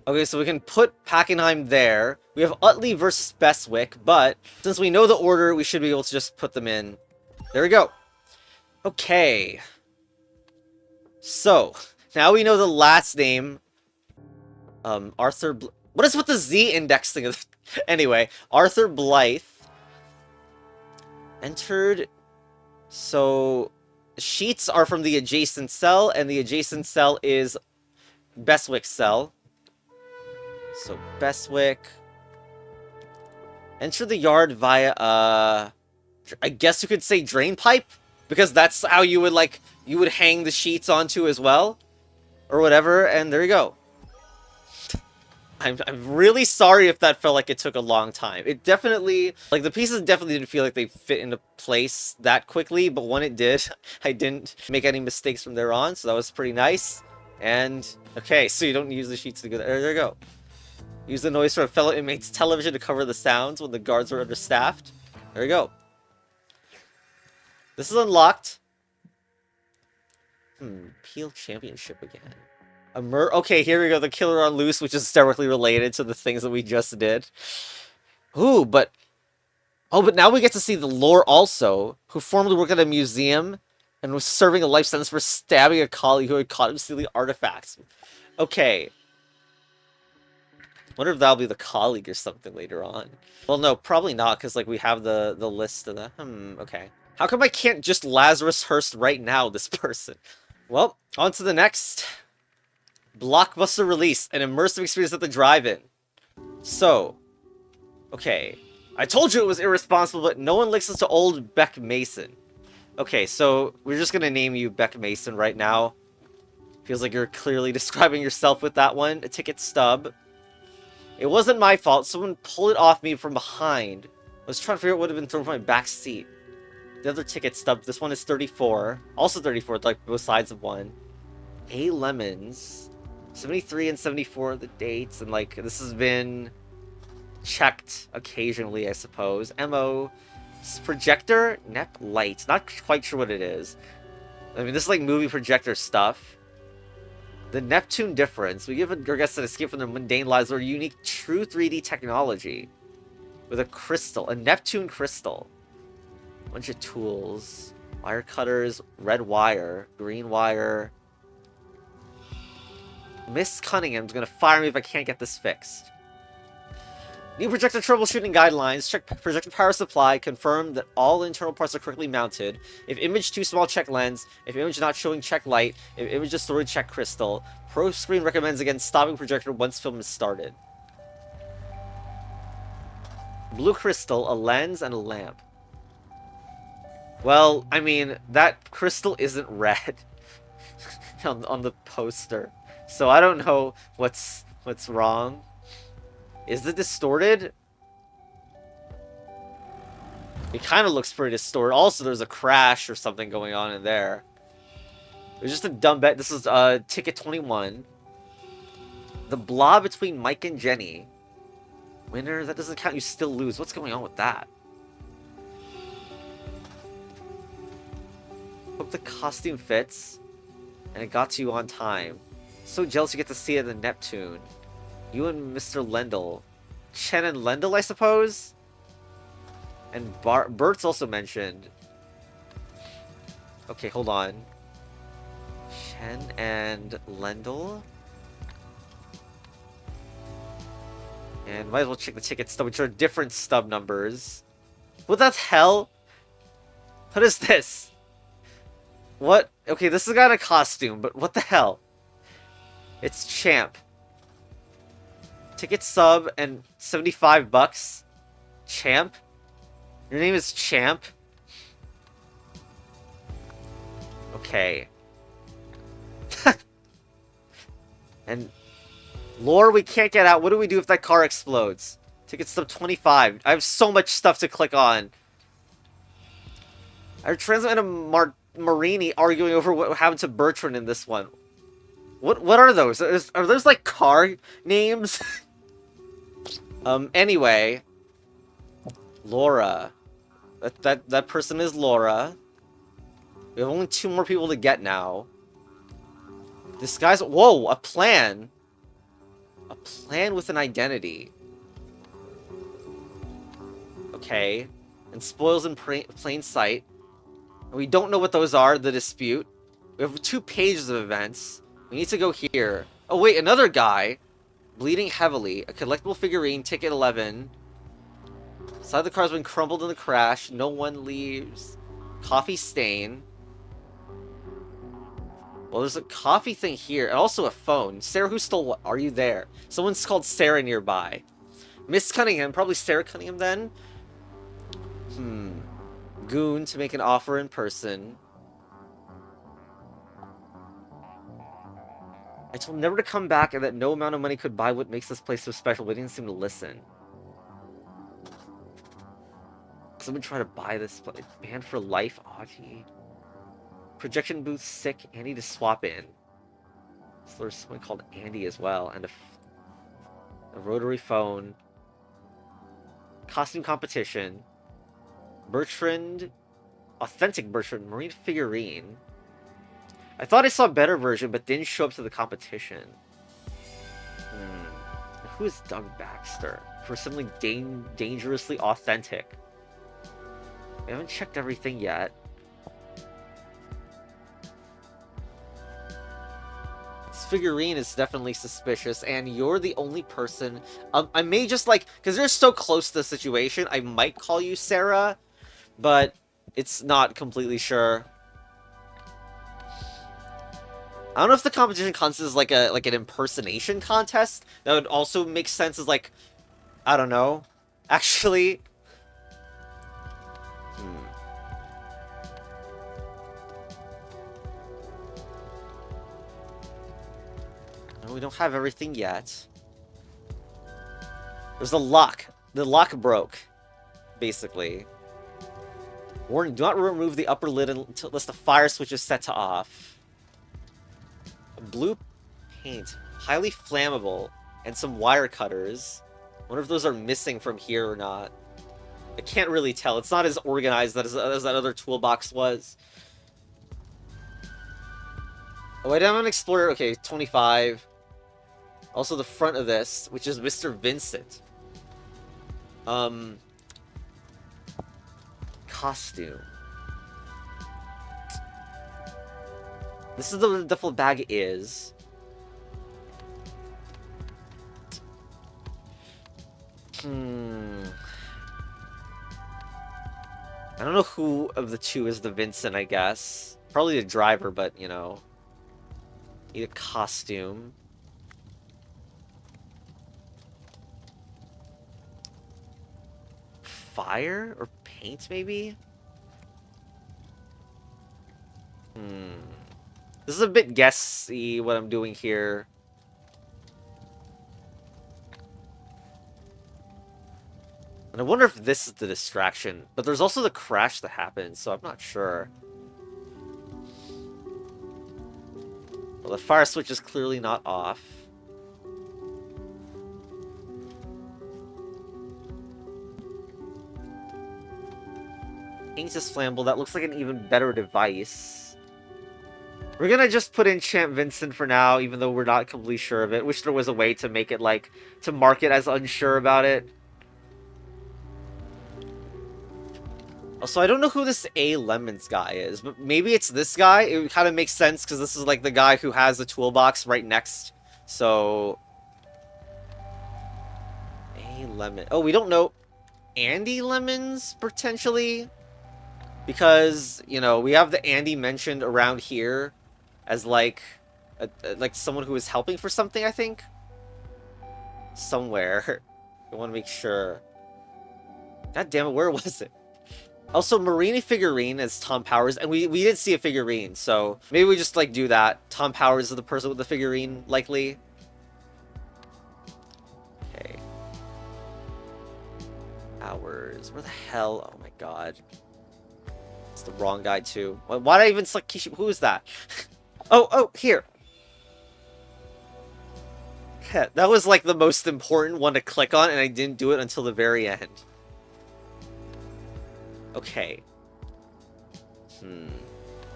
Okay, so we can put Packenheim there. We have Utley versus Bestwick, but since we know the order, we should be able to just put them in. There we go. Okay. So, now we know the last name. What is with the Z index thing? Anyway, Arthur Blythe entered. So, sheets are from the adjacent cell, and the adjacent cell is Bestwick's cell. So, Bestwick. Enter the yard via, I guess you could say drain pipe? because that's how you would like you would hang the sheets onto as well, or whatever. And there you go. I'm really sorry if that felt like it took a long time. It definitely, like, the pieces definitely didn't feel like they fit into place that quickly, but when it did, I didn't make any mistakes from there on, so that was pretty nice. And, okay, so you don't use the sheets to go there. There you go. Use the noise from a fellow inmate's television to cover the sounds when the guards were understaffed. There you go. This is unlocked. Peel Championship again. Okay, here we go. The Killer on Loose, which is directly related to the things that we just did. Ooh, but... Oh, but now we get to see the lore also, who formerly worked at a museum and was serving a life sentence for stabbing a colleague who had caught him stealing artifacts. Okay. Wonder if that'll be the colleague or something later on. Well, no, probably not, because, like, we have the list of the... okay. How come I can't just Lazarus Hearst right now, this person? Well, on to the next... Blockbuster release, an immersive experience at the drive-in. So, okay. I told you it was irresponsible, but no one listens to old Beck Mason. Okay, so we're just gonna name you Beck Mason right now. Feels like you're clearly describing yourself with that one. A ticket stub. It wasn't my fault. Someone pulled it off me from behind. I was trying to figure out what would have been thrown from my back seat. The other ticket stub, this one is 34. Also 34, like both sides of one. A lemons. 73 and 74 are the dates, and like this has been checked occasionally, I suppose. MO projector Nep light. Not quite sure what it is. I mean, this is like movie projector stuff. The Neptune difference. We give our guests an escape from their mundane lives with unique true 3D technology. With a crystal, a Neptune crystal. Bunch of tools. Wire cutters, red wire, green wire. Miss Cunningham's gonna fire me if I can't get this fixed. New projector troubleshooting guidelines. Check projector power supply. Confirm that all internal parts are correctly mounted. If image too small, check lens. If image not showing, check light. If image distorted, check crystal. Pro Screen recommends against stopping projector once film is started. Blue crystal, a lens, and a lamp. Well, I mean, that crystal isn't red on the poster. So I don't know what's wrong. Is it distorted? It kind of looks pretty distorted. Also, there's a crash or something going on in there. It was just a dumb bet. This is ticket 21. The blob between Mike and Jenny. Winner, that doesn't count. You still lose. What's going on with that? Hope the costume fits. And it got to you on time. So jealous you get to see it in Neptune. You and Mr. Lendl. Chen and Lendl, I suppose? And Bert's also mentioned. Okay, hold on. Chen and Lendl? And might as well check the ticket stub, which are different stub numbers. What the hell? What is this? What? Okay, this is got a costume, but what the hell? It's Champ. Ticket sub and 75 bucks. Champ? Your name is Champ? Okay. And lore, we can't get out. What do we do if that car explodes? Ticket stub 25. I have so much stuff to click on. I transmitted a Marini arguing over what happened to Bertrand in this one. What are those? Are those like car names? Anyway. Laura. That person is Laura. We have only 2 more people to get now. This guy's... Whoa, a plan. A plan with an identity. Okay. And spoils in plain sight. And we don't know what those are, the dispute. We have 2 pages of events. We need to go here. Oh wait, another guy. Bleeding heavily. A collectible figurine, ticket 11. Side of the car has been crumbled in the crash. No one leaves. Coffee stain. Well, there's a coffee thing here. And also a phone. Sarah, who stole what? Are you there? Someone's called Sarah nearby. Miss Cunningham. Probably Sarah Cunningham then? Goon to make an offer in person. I told him never to come back and that no amount of money could buy what makes this place so special, but he didn't seem to listen. Someone try to buy this place. Banned for life? Oh, gee. Projection booth sick. Andy to swap in. So there's someone called Andy as well. And a rotary phone. Costume competition. Bertrand. Authentic Bertrand. Marine figurine. I thought I saw a better version, but didn't show up to the competition. Who is Doug Baxter? For something dangerously authentic. I haven't checked everything yet. This figurine is definitely suspicious, and you're the only person... I may just, like... Because you're so close to the situation, I might call you Sarah, but it's not completely sure. I don't know if the competition consists as like an impersonation contest. That would also make sense as like... I don't know. Actually... We don't have everything yet. There's a lock. The lock broke, basically. Warning, do not remove the upper lid unless the fire switch is set to off. Blue paint. Highly flammable. And some wire cutters. I wonder if those are missing from here or not. I can't really tell. It's not as organized as that other toolbox was. Oh, wait, I'm an explorer. Okay, 25. Also the front of this, which is Mr. Vincent. Costume. This is the duffel bag is. I don't know who of the two is the Vincent, I guess. Probably the driver, but, you know. Need a costume. Fire? Or paint, maybe? This is a bit guessy, what I'm doing here. And I wonder if this is the distraction. But there's also the crash that happens, so I'm not sure. Well, the fire switch is clearly not off. Paint is flammable. That looks like an even better device. We're gonna just put in Champ Vincent for now, even though we're not completely sure of it. Wish there was a way to make it, like, to mark it as unsure about it. Also, I don't know who this A. Lemons guy is, but maybe it's this guy. It kind of makes sense, because this is, like, the guy who has the toolbox right next. So... A. Lemon. Oh, we don't know... Andy Lemons, potentially? Because, you know, we have the Andy mentioned around here as, like, like someone who is helping for something, I think? Somewhere. I want to make sure. God damn it, where was it? Also, Marini figurine as Tom Powers, and we did see a figurine, so maybe we just, like, do that. Tom Powers is the person with the figurine, likely. Okay. Powers. Where the hell? Oh my god. It's the wrong guy, too. Why did I even select Kishi? Who is that? Oh, here. Yeah, that was, like, the most important one to click on, and I didn't do it until the very end. Okay.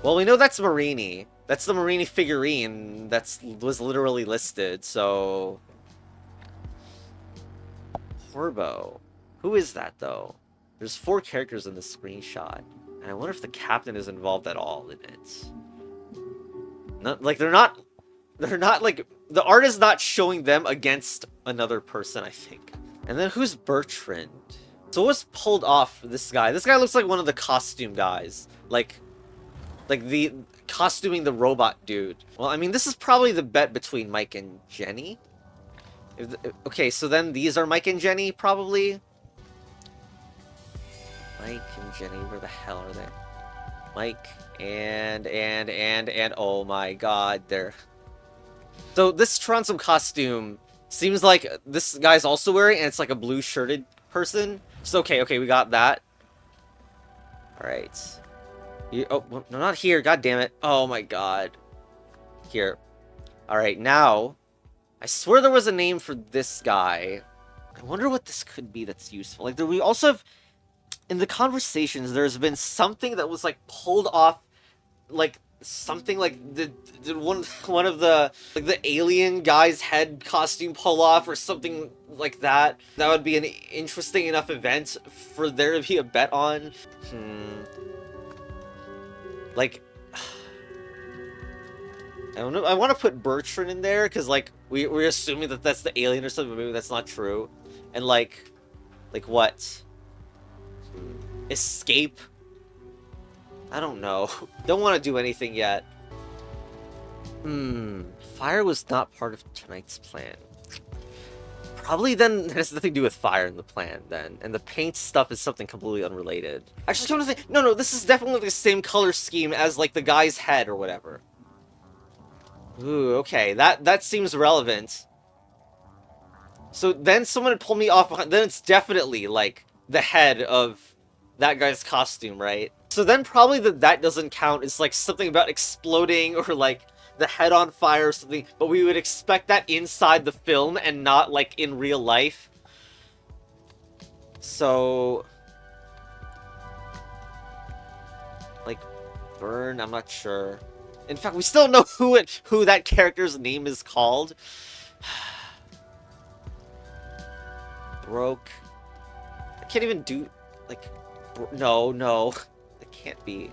Well, we know that's Marini. That's the Marini figurine that was literally listed, so... Horbo. Who is that, though? There's 4 characters in the screenshot. And I wonder if the captain is involved at all in it. Not, like, they're not, like... The art is not showing them against another person, I think. And then who's Bertrand? So what's pulled off this guy? This guy looks like one of the costume guys. Like the costuming the robot dude. Well, I mean, this is probably the bet between Mike and Jenny. Okay, so then these are Mike and Jenny, probably. Mike and Jenny, where the hell are they? Mike and oh my god, they're... So this Tronsom costume seems like this guy's also wearing, and it's like a blue shirted person. So okay, we got that. Alright. Oh, no, not here, god damn it. Oh my god. Here. Alright, now, I swear there was a name for this guy. I wonder what this could be that's useful. Like, we also have, in the conversations, there's been something that was, like, pulled off, like, something like the one of the, like, the alien guy's head costume pull off or something like that. That would be an interesting enough event for there to be a bet on. Like, I don't know. I want to put Bertrand in there because, like, we're assuming that that's the alien or something, but maybe that's not true. And like what? Escape? I don't know. Don't want to do anything yet. Fire was not part of tonight's plan. Probably then it has nothing to do with fire in the plan then. And the paint stuff is something completely unrelated. Actually, come to think, no, this is definitely the same color scheme as, like, the guy's head or whatever. Ooh, okay, that seems relevant. So then someone had pulled me off behind, then it's definitely, like, the head of that guy's costume, right? So then probably that doesn't count. It's, like, something about exploding or, like, the head on fire or something, but we would expect that inside the film and not, like, in real life. So... like, burn, I'm not sure. In fact, we still know who that character's name is called. Broke. I can't even do, like, no. It can't be.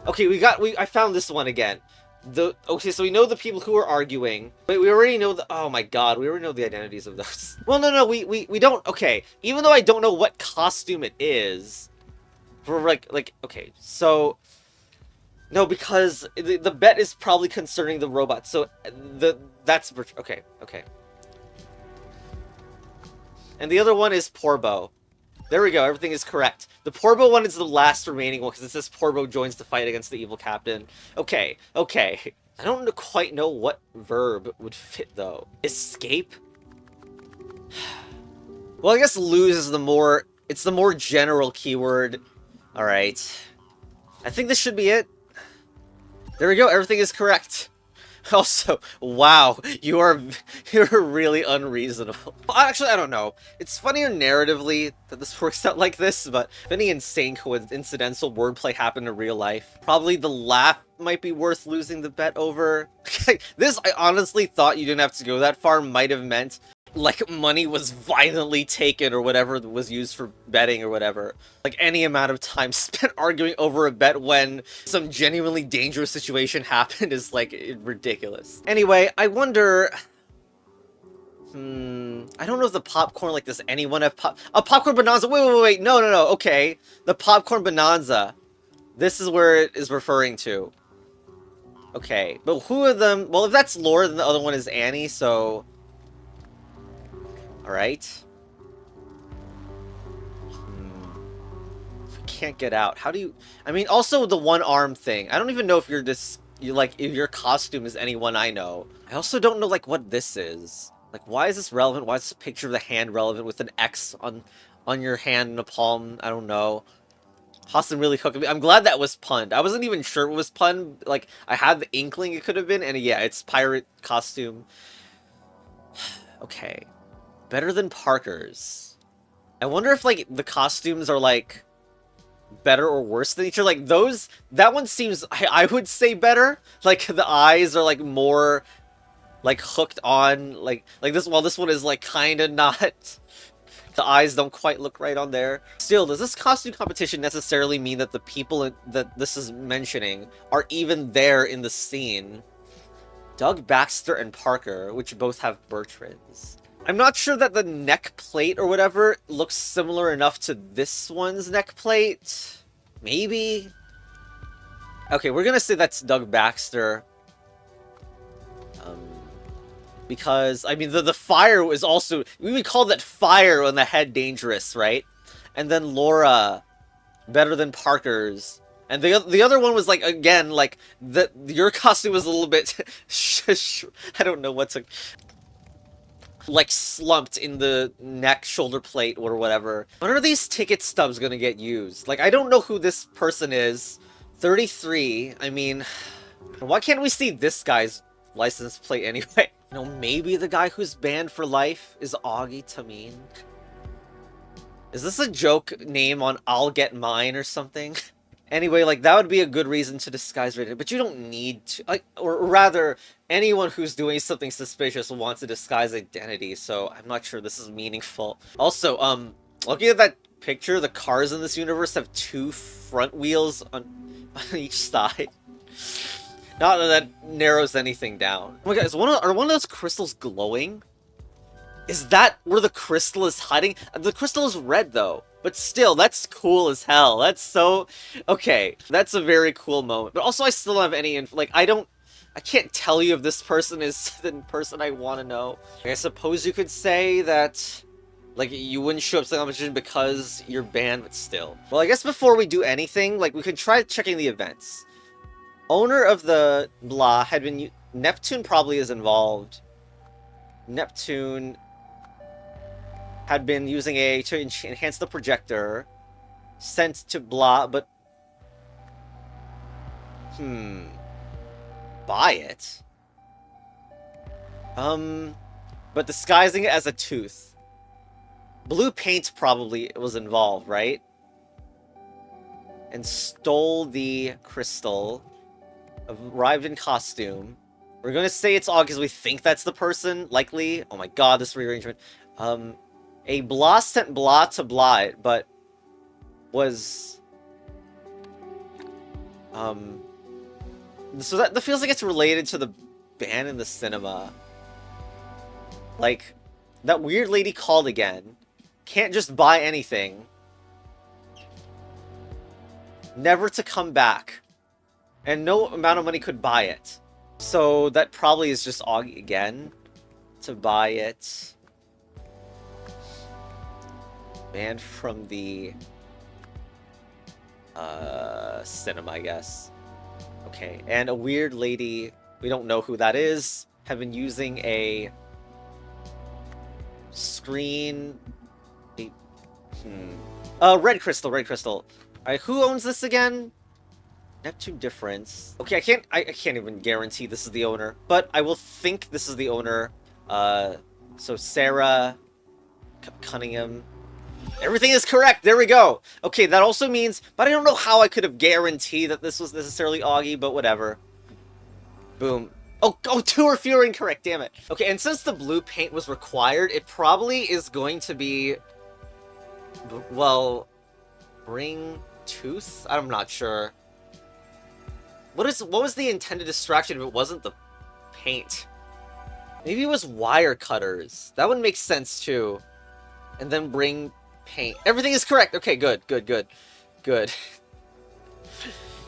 Okay, I found this one again. Okay, so we know the people who are arguing, but we already know oh my god, we already know the identities of those. Well, no, we don't, okay. Even though I don't know what costume it is, for, like, okay, so... No, because the bet is probably concerning the robot, so that's... Okay. And the other one is Porbo. There we go, everything is correct. The Porbo one is the last remaining one, because it says Porbo joins the fight against the evil captain. Okay. I don't quite know what verb would fit, though. Escape? Well, I guess lose is it's the more general keyword. Alright. I think this should be it. There we go, everything is correct. Also, wow, you're really unreasonable. Well, actually, I don't know. It's funnier narratively that this works out like this, but if any insane coincidental wordplay happened in real life, probably the laugh might be worth losing the bet over. This, I honestly thought you didn't have to go that far, might have meant like money was violently taken or whatever was used for betting or whatever. Like any amount of time spent arguing over a bet when some genuinely dangerous situation happened is like ridiculous. Anyway, I wonder... I don't know if the popcorn, like, does anyone have a popcorn bonanza? Wait, no, okay. The popcorn bonanza. This is where it is referring to. Okay, but who of them... Well, if that's Laura, then the other one is Annie, so... Alright. Can't get out. How do you... I mean, also the one arm thing. I don't even know if you're just... if your costume is anyone I know. I also don't know, like, what this is. Like, why is this relevant? Why is this picture of the hand relevant with an X on your hand and a palm? I don't know. Hassan really hooked me. I'm glad that was punned. I wasn't even sure it was punned. Like, I had the inkling it could have been, and yeah, it's pirate costume. Okay. Better than Parker's. I wonder if, like, the costumes are, like, better or worse than each other. Like, that one seems, I would say better. Like, the eyes are, like, more, like, hooked on, like this, while this one is, like, kinda not. The eyes don't quite look right on there. Still, does this costume competition necessarily mean that the people that this is mentioning are even there in the scene? Doug Baxter and Parker, which both have Bertrands. I'm not sure that the neck plate or whatever looks similar enough to this one's neck plate. Maybe? Okay, we're gonna say that's Doug Baxter. Because, I mean, the fire was also... We would call that fire on the head dangerous, right? And then Laura... better than Parker's. And the other one was like, again, like your costume was a little bit I don't know what to, like, slumped in the neck shoulder plate or whatever. When are these ticket stubs gonna get used? Like, I don't know who this person is. 33. I mean, why can't we see this guy's license plate anyway? You know, maybe the guy who's banned for life is Augie Tameen. Is this a joke name on I'll Get Mine or something? Anyway, like, that would be a good reason to disguise it, but you don't need to, like, or rather, anyone who's doing something suspicious wants to disguise identity, so I'm not sure this is meaningful. Also, looking at that picture, the cars in this universe have 2 front wheels on each side. Not that that narrows anything down. Oh my god, are one of those crystals glowing? Is that where the crystal is hiding? The crystal is red, though. But still, that's cool as hell. That's so... Okay, that's a very cool moment. But also, I still don't have any like, I can't tell you if this person is the person I want to know. I suppose you could say that, like, you wouldn't show up to the competition because you're banned, but still. Well, I guess before we do anything, like, we could try checking the events. Owner of the blah had been... Neptune probably is involved. Neptune had been using a to enhance the projector, sent to blah, but buy it. But disguising it as a tooth. Blue paint probably was involved, right? And stole the crystal. Arrived in costume. We're gonna say it's all because we think that's the person, likely. Oh my god, this rearrangement. A blah sent blah to blah it, but was... So that feels like it's related to the ban in the cinema. Like, that weird lady called again. Can't just buy anything. Never to come back. And no amount of money could buy it. So that probably is just Augie again. To buy it. Banned from the cinema, I guess. Okay, and a weird lady, we don't know who that is, have been using a screen... red crystal, red crystal. Alright, who owns this again? Neptune Difference. Okay, I can't even guarantee this is the owner, but I will think this is the owner. So Sarah Cunningham. Everything is correct. There we go. Okay, that also means... But I don't know how I could have guaranteed that this was necessarily Augie, but whatever. Boom. Oh, 2 or fewer incorrect, damn it. Okay, and since the blue paint was required, it probably is going to be... Well... Bring tooth? I'm not sure. What was the intended distraction if it wasn't the paint? Maybe it was wire cutters. That would make sense, too. And then bring... paint. Everything is correct. Okay, good.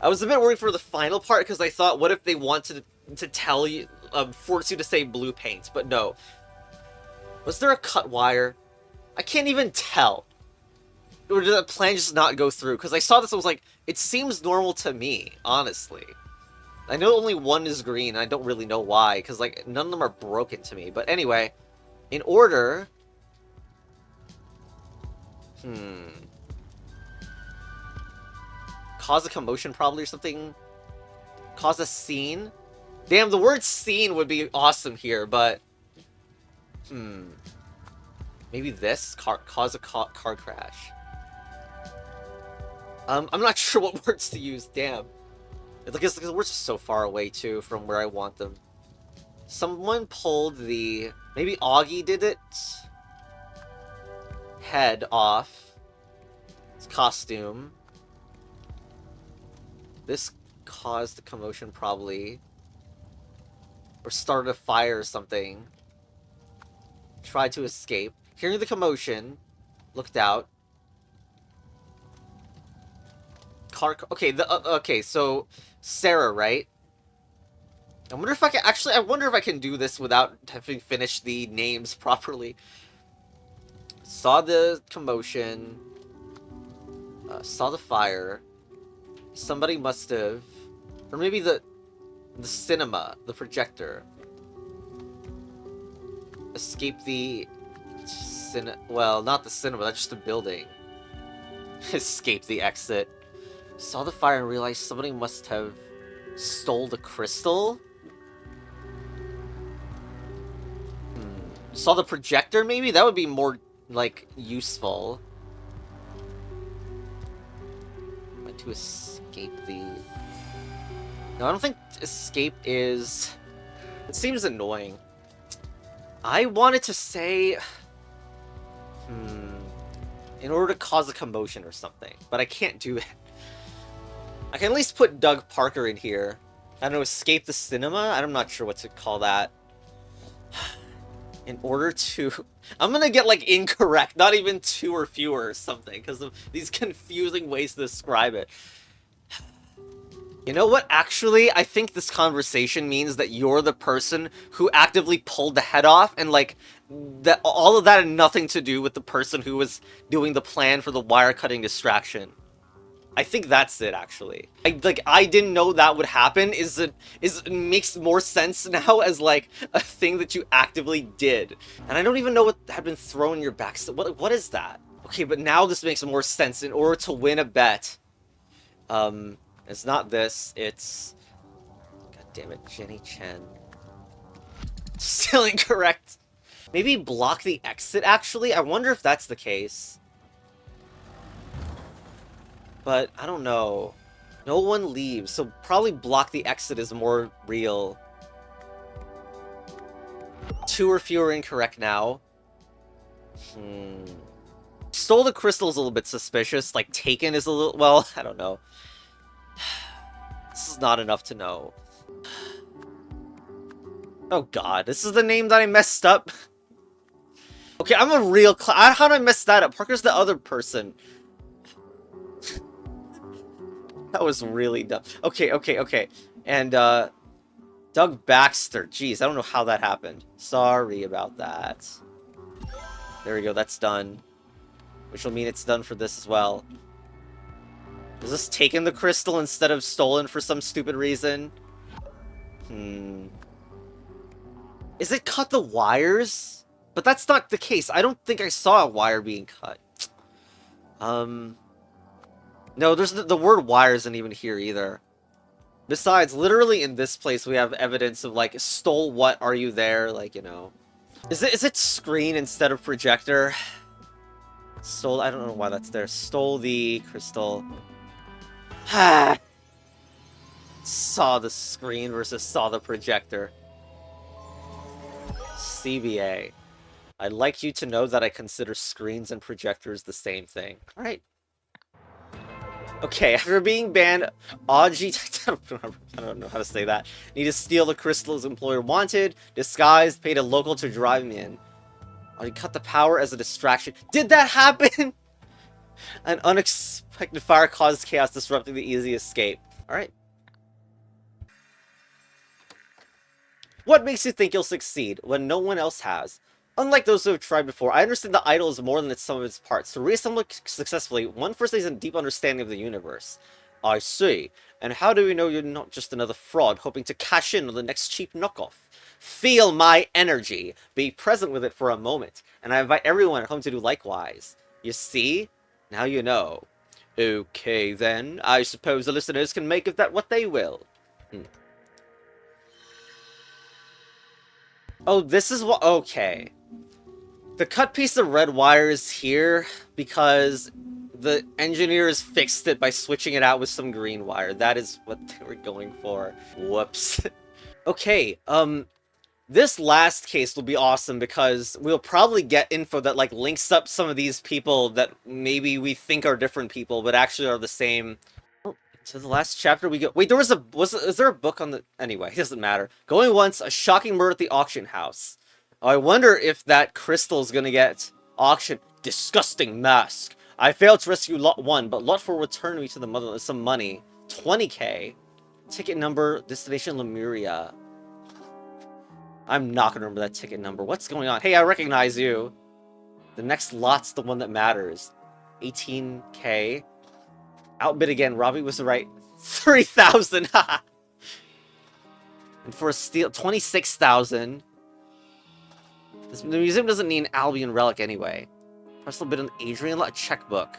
I was a bit worried for the final part because I thought, what if they wanted to tell you, force you to say blue paint? But no. Was there a cut wire? I can't even tell. Or did that plan just not go through? Because I saw this, I was like, it seems normal to me, honestly. I know only one is green, and I don't really know why, because, like, none of them are broken to me. But anyway, in order... Cause a commotion, probably, or something? Cause a scene? Damn, the word scene would be awesome here, but... Maybe this? Cause a car crash. I'm not sure what words to use, damn. Because the words are so far away, too, from where I want them. Someone pulled the... Maybe Augie did it? Head off. His costume. This caused the commotion, probably. Or started a fire or something. Tried to escape. Hearing the commotion. Looked out. Okay, okay, so... Sarah, right? I wonder if I can... Actually, I wonder if I can do this without having finished the names properly. Saw the commotion. Saw the fire. Somebody must have... Or maybe the cinema, the projector. Escape the... Well, not the cinema, that's just a building. Escape the exit. Saw the fire and realized somebody must have stole the crystal? Saw the projector, maybe? That would be more, like, useful. Went to escape the... No, I don't think escape is... It seems annoying. I wanted to say... In order to cause a commotion or something, but I can't do it. I can at least put Doug Parker in here. I don't know, escape the cinema? I'm not sure what to call that. In order to... I'm gonna get, like, incorrect, not even 2 or fewer or something, because of these confusing ways to describe it. You know what? Actually, I think this conversation means that you're the person who actively pulled the head off, and, like, that all of that had nothing to do with the person who was doing the plan for the wire-cutting distraction. I think that's it, actually. I didn't know that would happen. It makes more sense now as, like, a thing that you actively did. And I don't even know what had been thrown in your back. So what is that? Okay, but now this makes more sense. In order to win a bet, it's not this, it's... God damn it, Jenny Chen. Still incorrect. Maybe block the exit, actually? I wonder if that's the case. But, I don't know. No one leaves, so probably block the exit is more real. 2 or fewer incorrect now. Stole the crystal is a little bit suspicious. Like, taken is a little... Well, I don't know. This is not enough to know. Oh god, this is the name that I messed up? Okay, I'm a real how did I mess that up? Parker's the other person. That was really dumb. Okay. And, Doug Baxter. Jeez, I don't know how that happened. Sorry about that. There we go, that's done. Which will mean it's done for this as well. Is this taken the crystal instead of stolen for some stupid reason? Is it cut the wires? But that's not the case. I don't think I saw a wire being cut. No, there's the word wire isn't even here either. Besides, literally in this place we have evidence of, like, stole what, are you there? Like, you know. Is it screen instead of projector? Stole, I don't know why that's there. Stole the crystal. Saw the screen versus saw the projector. CBA. I'd like you to know that I consider screens and projectors the same thing. Alright. Okay, after being banned, Aji... I don't know how to say that. Need to steal the crystal his employer wanted. Disguised, paid a local to drive him in. Aji cut the power as a distraction. Did that happen? An unexpected fire caused chaos, disrupting the easy escape. Alright. What makes you think you'll succeed when no one else has? Unlike those who have tried before, I understand the idol is more than its sum of its parts. To reassemble it successfully, one first needs a deep understanding of the universe. I see. And how do we know you're not just another fraud hoping to cash in on the next cheap knockoff? Feel my energy. Be present with it for a moment. And I invite everyone at home to do likewise. You see? Now you know. Okay, then. I suppose the listeners can make of that what they will. Oh, this is what... Okay. The cut piece of red wire is here because the engineers fixed it by switching it out with some green wire. That is what they were going for. Whoops. Okay, this last case will be awesome because we'll probably get info that, like, links up some of these people that maybe we think are different people, but actually are the same. Oh, to the last chapter we go... Wait, there was a... is there a book on the... Anyway, it doesn't matter. Going once, a shocking murder at the auction house. I wonder if that crystal's gonna get auctioned. Disgusting mask. I failed to rescue Lot 1, but Lot 4 returned me to the mother some money. 20k. Ticket number, destination Lemuria. I'm not gonna remember that ticket number. What's going on? Hey, I recognize you. The next lot's the one that matters. 18k. Outbid again. Robbie was right. 30,000. And for a steal, 26,000. The museum doesn't need an Albion relic anyway. Press a bit on Adrian, a checkbook.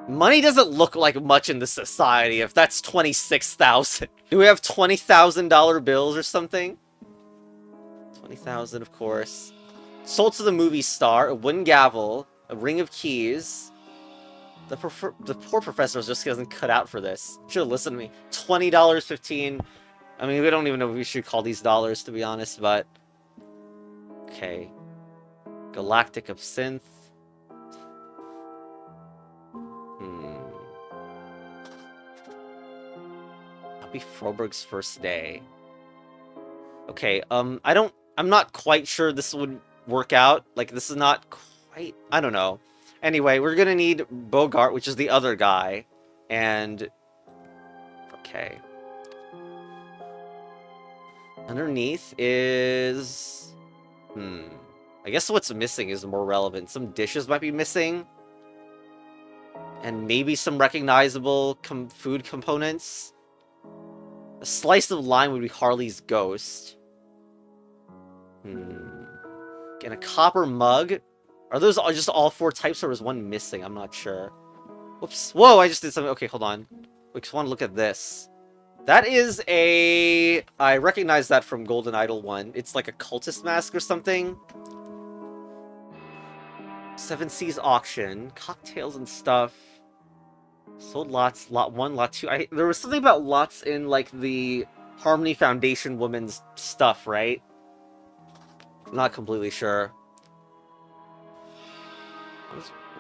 Money doesn't look like much in this society if that's 26,000. Do we have $20,000 bills or something? 20,000, of course. Sold to the movie star, a wooden gavel, a ring of keys. The poor professor just doesn't cut out for this. Should have listened to me. $20, 15. I mean, we don't even know if we should call these dollars, to be honest, but... Okay. Galactic Absinthe. That'll be Froberg's first day. Okay, I'm not quite sure this would work out. Like, this is not quite... I don't know. Anyway, we're gonna need Bogart, which is the other guy. And... Okay. Underneath is... I guess what's missing is more relevant. Some dishes might be missing. And maybe some recognizable food components. A slice of lime would be Harley's ghost. And a copper mug. Are those just all 4 types, or is one missing? I'm not sure. Whoops. Whoa, I just did something. Okay, hold on. We just want to look at this. That is a... I recognize that from Golden Idol 1. It's like a cultist mask or something. Seven Seas auction. Cocktails and stuff. Sold lots. Lot 1, lot 2. There was something about lots in, like, the Harmony Foundation woman's stuff, right? I'm not completely sure.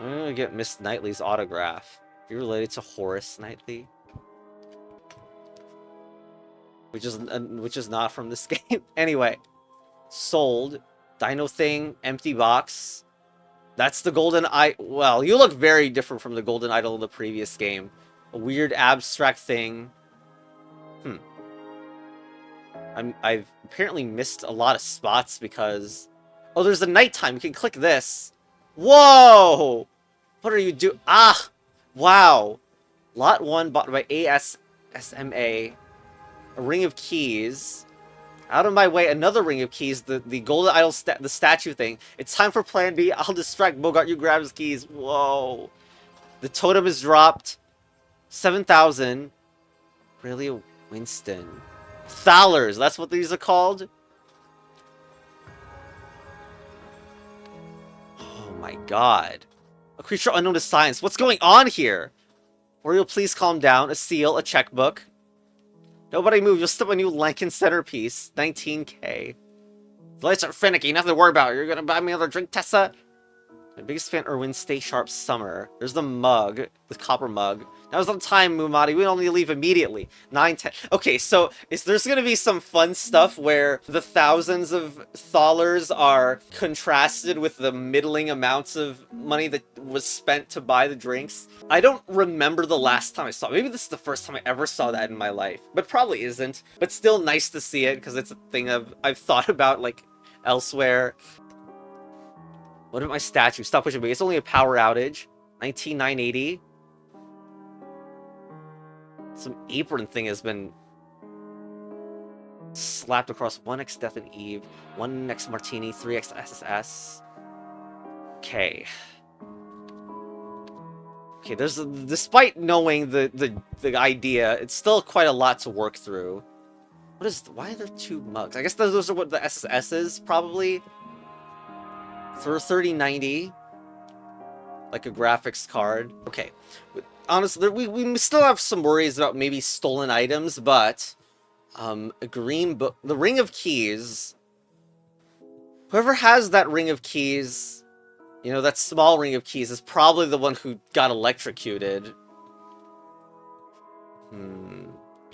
I'm gonna get Miss Knightley's autograph. Are you related to Horace Knightley? Which is not from this game. Anyway. Sold. Dino thing. Empty box. That's the golden eye. Well, you look very different from the golden idol in the previous game. A weird abstract thing. I've apparently missed a lot of spots because... Oh, there's a nighttime. You can click this. Whoa! What are you doing? Ah! Wow. Lot 1 bought by ASSMA. A ring of keys. Out of my way, another ring of keys. The golden idol, the statue thing. It's time for plan B. I'll distract Bogart. You grab his keys. Whoa. The totem is dropped. 7,000. Really, Winston. Thalers. That's what these are called. Oh my god. A creature unknown to science. What's going on here? Oriole, please calm down. A seal. A checkbook. Nobody move, you'll step a new Lankin centerpiece. 19k. The lights are finicky, nothing to worry about. You're gonna buy me another drink, Tessa? My biggest fan, Erwin, stay sharp summer. There's the mug, the copper mug. Now's the time, Mumati. We don't need to leave immediately. 9, 10. Okay, so there's gonna be some fun stuff where the thousands of thalers are contrasted with the middling amounts of money that was spent to buy the drinks. I don't remember the last time I saw it. Maybe this is the first time I ever saw that in my life. But probably isn't. But still nice to see it, because it's a thing I've thought about, like, elsewhere. What about my statue? Stop pushing me. It's only a power outage. 19,980. Some apron thing has been slapped across 1x Death and Eve, 1x Martini, 3x SSS. Okay. Okay, there's despite knowing the idea, it's still quite a lot to work through. Why are there 2 mugs? I guess those are what the SSS is, probably. For 3090, like a graphics card. Okay, honestly, we still have some worries about maybe stolen items, but a green book, the ring of keys. Whoever has that ring of keys, you know, that small ring of keys, is probably the one who got electrocuted.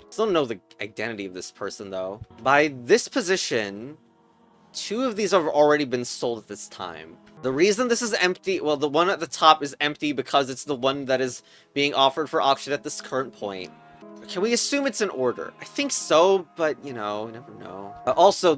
Still don't know the identity of this person though. By this position, 2 of these have already been sold at this time. The reason this is empty, well, the one at the top is empty because it's the one that is being offered for auction at this current point. Can we assume it's in order? I think so, but, you know, you never know. Also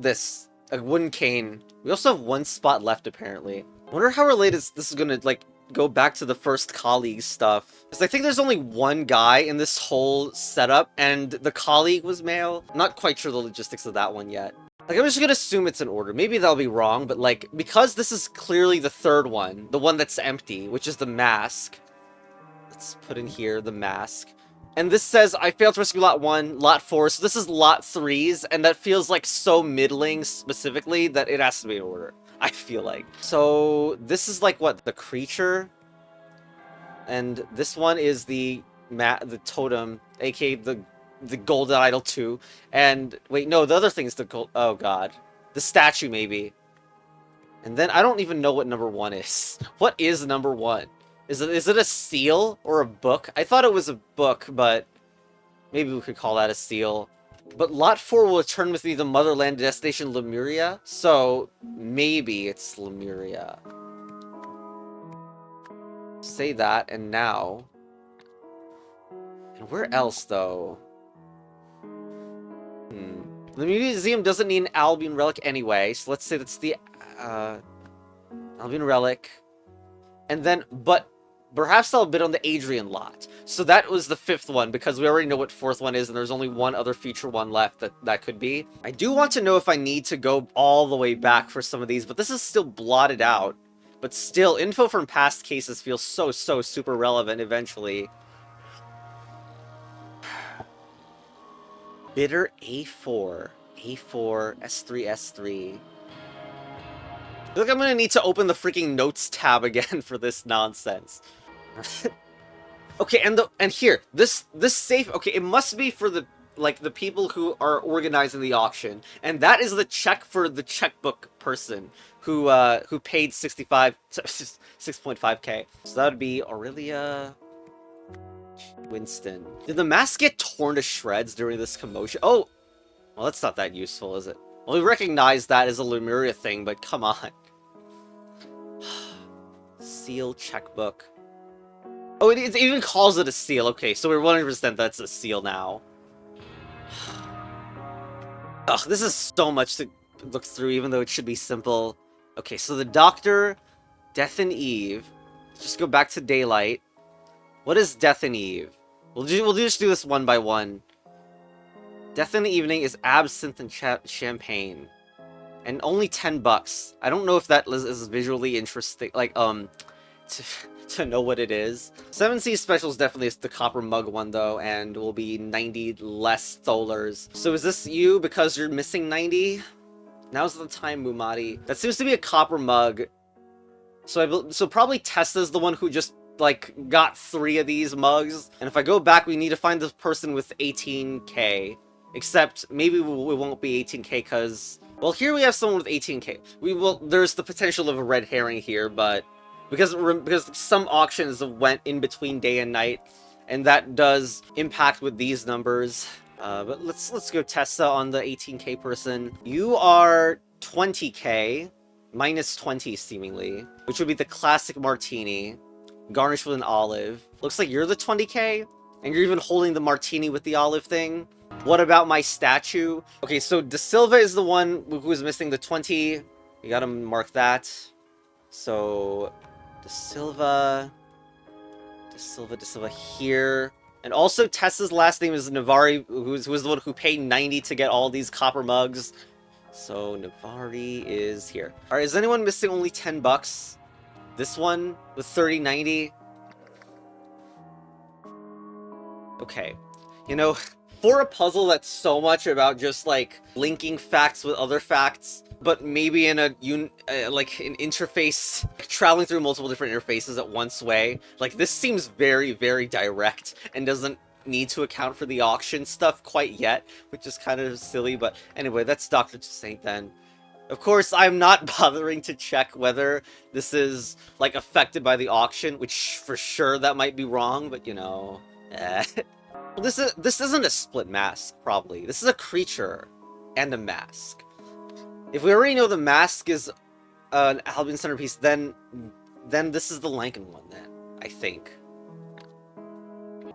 a wooden cane. We also have 1 spot left, apparently. I wonder how related this is gonna, like, go back to the first colleague stuff. Because I think there's only one guy in this whole setup, and the colleague was male. I'm not quite sure the logistics of that one yet. Like, I'm just gonna assume it's in order. Maybe that'll be wrong, but like, because this is clearly the third one, the one that's empty, which is the mask. Let's put in here the mask. And this says, I failed to rescue lot 1, lot 4, so this is lot 3's, and that feels like so middling specifically that it has to be in order, I feel like. So, this is like, what, the creature? And this one is the totem, aka the golden idol 2. And, wait, no, the other thing's the gold, oh god. The statue, maybe. And then, I don't even know what number 1 is. What is number 1? Is it a seal or a book? I thought it was a book, but maybe we could call that a seal. But lot 4 will return with me the motherland destination Lemuria, so maybe it's Lemuria. Say that, and now... And where else, though? The museum doesn't need an Albion relic anyway, so let's say that's the Albion relic. And then, but perhaps I'll bid on the Adrian lot. So that was the 5th one, because we already know what 4th one is, and there's only one other feature one left that could be. I do want to know if I need to go all the way back for some of these, but this is still blotted out. But still, info from past cases feels so super relevant eventually. Bidder A4. A4, S3, S3. I feel like I'm gonna need to open the freaking notes tab again for this nonsense. Okay, and here, this safe, okay, it must be for the people who are organizing the auction, and that is the check for the checkbook person who paid 6.5k. So that would be Aurelia Winston. Did the mask get torn to shreds during this commotion? Oh, well, that's not that useful, is it? Well, we recognize that as a Lemuria thing, but come on. Seal checkbook. Oh, it even calls it a seal. Okay, so we're 100% that's a seal now. Ugh, this is so much to look through, even though it should be simple. Okay, so the Doctor, Death and Eve. Just go back to Daylight. What is Death and Eve? We'll just do this one by one. Death in the Evening is absinthe and champagne. And only $10. I don't know if that is visually interesting, like, to know what it is. 7C Special is definitely the copper mug one, though, and will be 90 less tholers. So is this you because you're missing 90? Now's the time, Mumati. That seems to be a copper mug. So probably Tessa's the one who just, like, got 3 of these mugs. And if I go back, we need to find the person with 18k. Except, maybe it won't be 18k, because... Well, here we have someone with 18k. There's the potential of a red herring here, but... Because some auctions went in between day and night, and that does impact with these numbers. But let's go Tessa on the 18k person. You are 20k, minus 20 seemingly, which would be the classic martini, garnished with an olive. Looks like you're the 20k, and you're even holding the martini with the olive thing. What about my statue? Okay, so De Silva is the one who is missing the 20. You gotta mark that. So, De Silva here. And also Tessa's last name is Navari, who was the one who paid 90 to get all these copper mugs. So Navari is here. Alright, is anyone missing only $10? This one with 3090? Okay. You know, for a puzzle that's so much about just, like, linking facts with other facts, but maybe in like, an interface, traveling through multiple different interfaces at once way, like, this seems very direct, and doesn't need to account for the auction stuff quite yet, which is kind of silly, but anyway, that's Dr. Saint then. Of course, I'm not bothering to check whether this is, like, affected by the auction, which, for sure, that might be wrong, but, you know, Well, this isn't a split mask, probably. This is a creature and a mask. If we already know the mask is an Albion centerpiece, then this is the Lankan one, then, I think.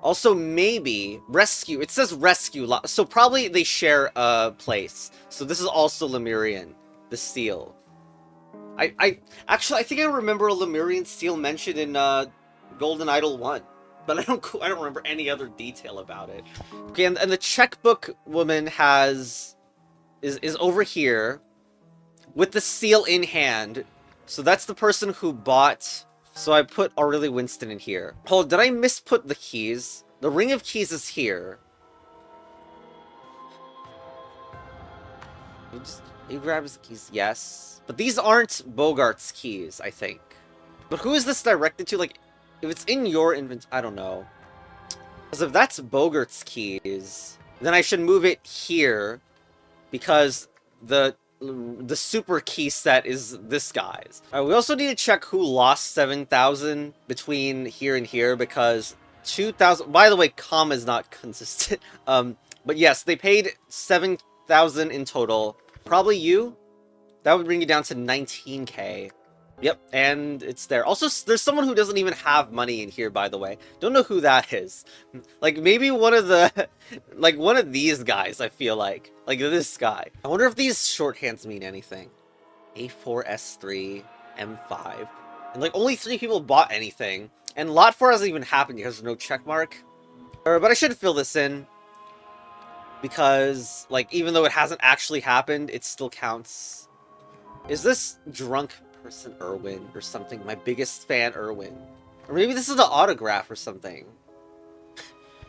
Also, maybe rescue. It says rescue, so probably they share a place. So this is also Lemurian, the seal. Actually, I think I remember a Lemurian seal mentioned in Golden Idol 1, but I don't remember any other detail about it. Okay, and the checkbook woman is over here with the seal in hand. So that's the person who bought. So I put Aurelie Winston in here. Hold, did I misput the keys? The ring of keys is here. He grabs the keys, yes. But these aren't Bogart's keys, I think. But who is this directed to? Like, if it's in your inventory, I don't know. Because if that's Bogart's keys, then I should move it here. Because the super key set is this guy's. We also need to check who lost 7,000 between here and here, because 2,000... By the way, comma is not consistent. But yes, they paid 7,000 in total. Probably you? That would bring you down to 19k. Yep, and it's there. Also, there's someone who doesn't even have money in here, by the way. Don't know who that is. Like, maybe one of the... like, one of these guys, I feel like. Like, this guy. I wonder if these shorthands mean anything. A4, S3, M5. And, like, only 3 people bought anything. And Lot 4 hasn't even happened because there's no check mark. But I should fill this in. Because, like, even though it hasn't actually happened, it still counts. Is this drunk person Irwin or something? My biggest fan Irwin. Or maybe this is the autograph or something.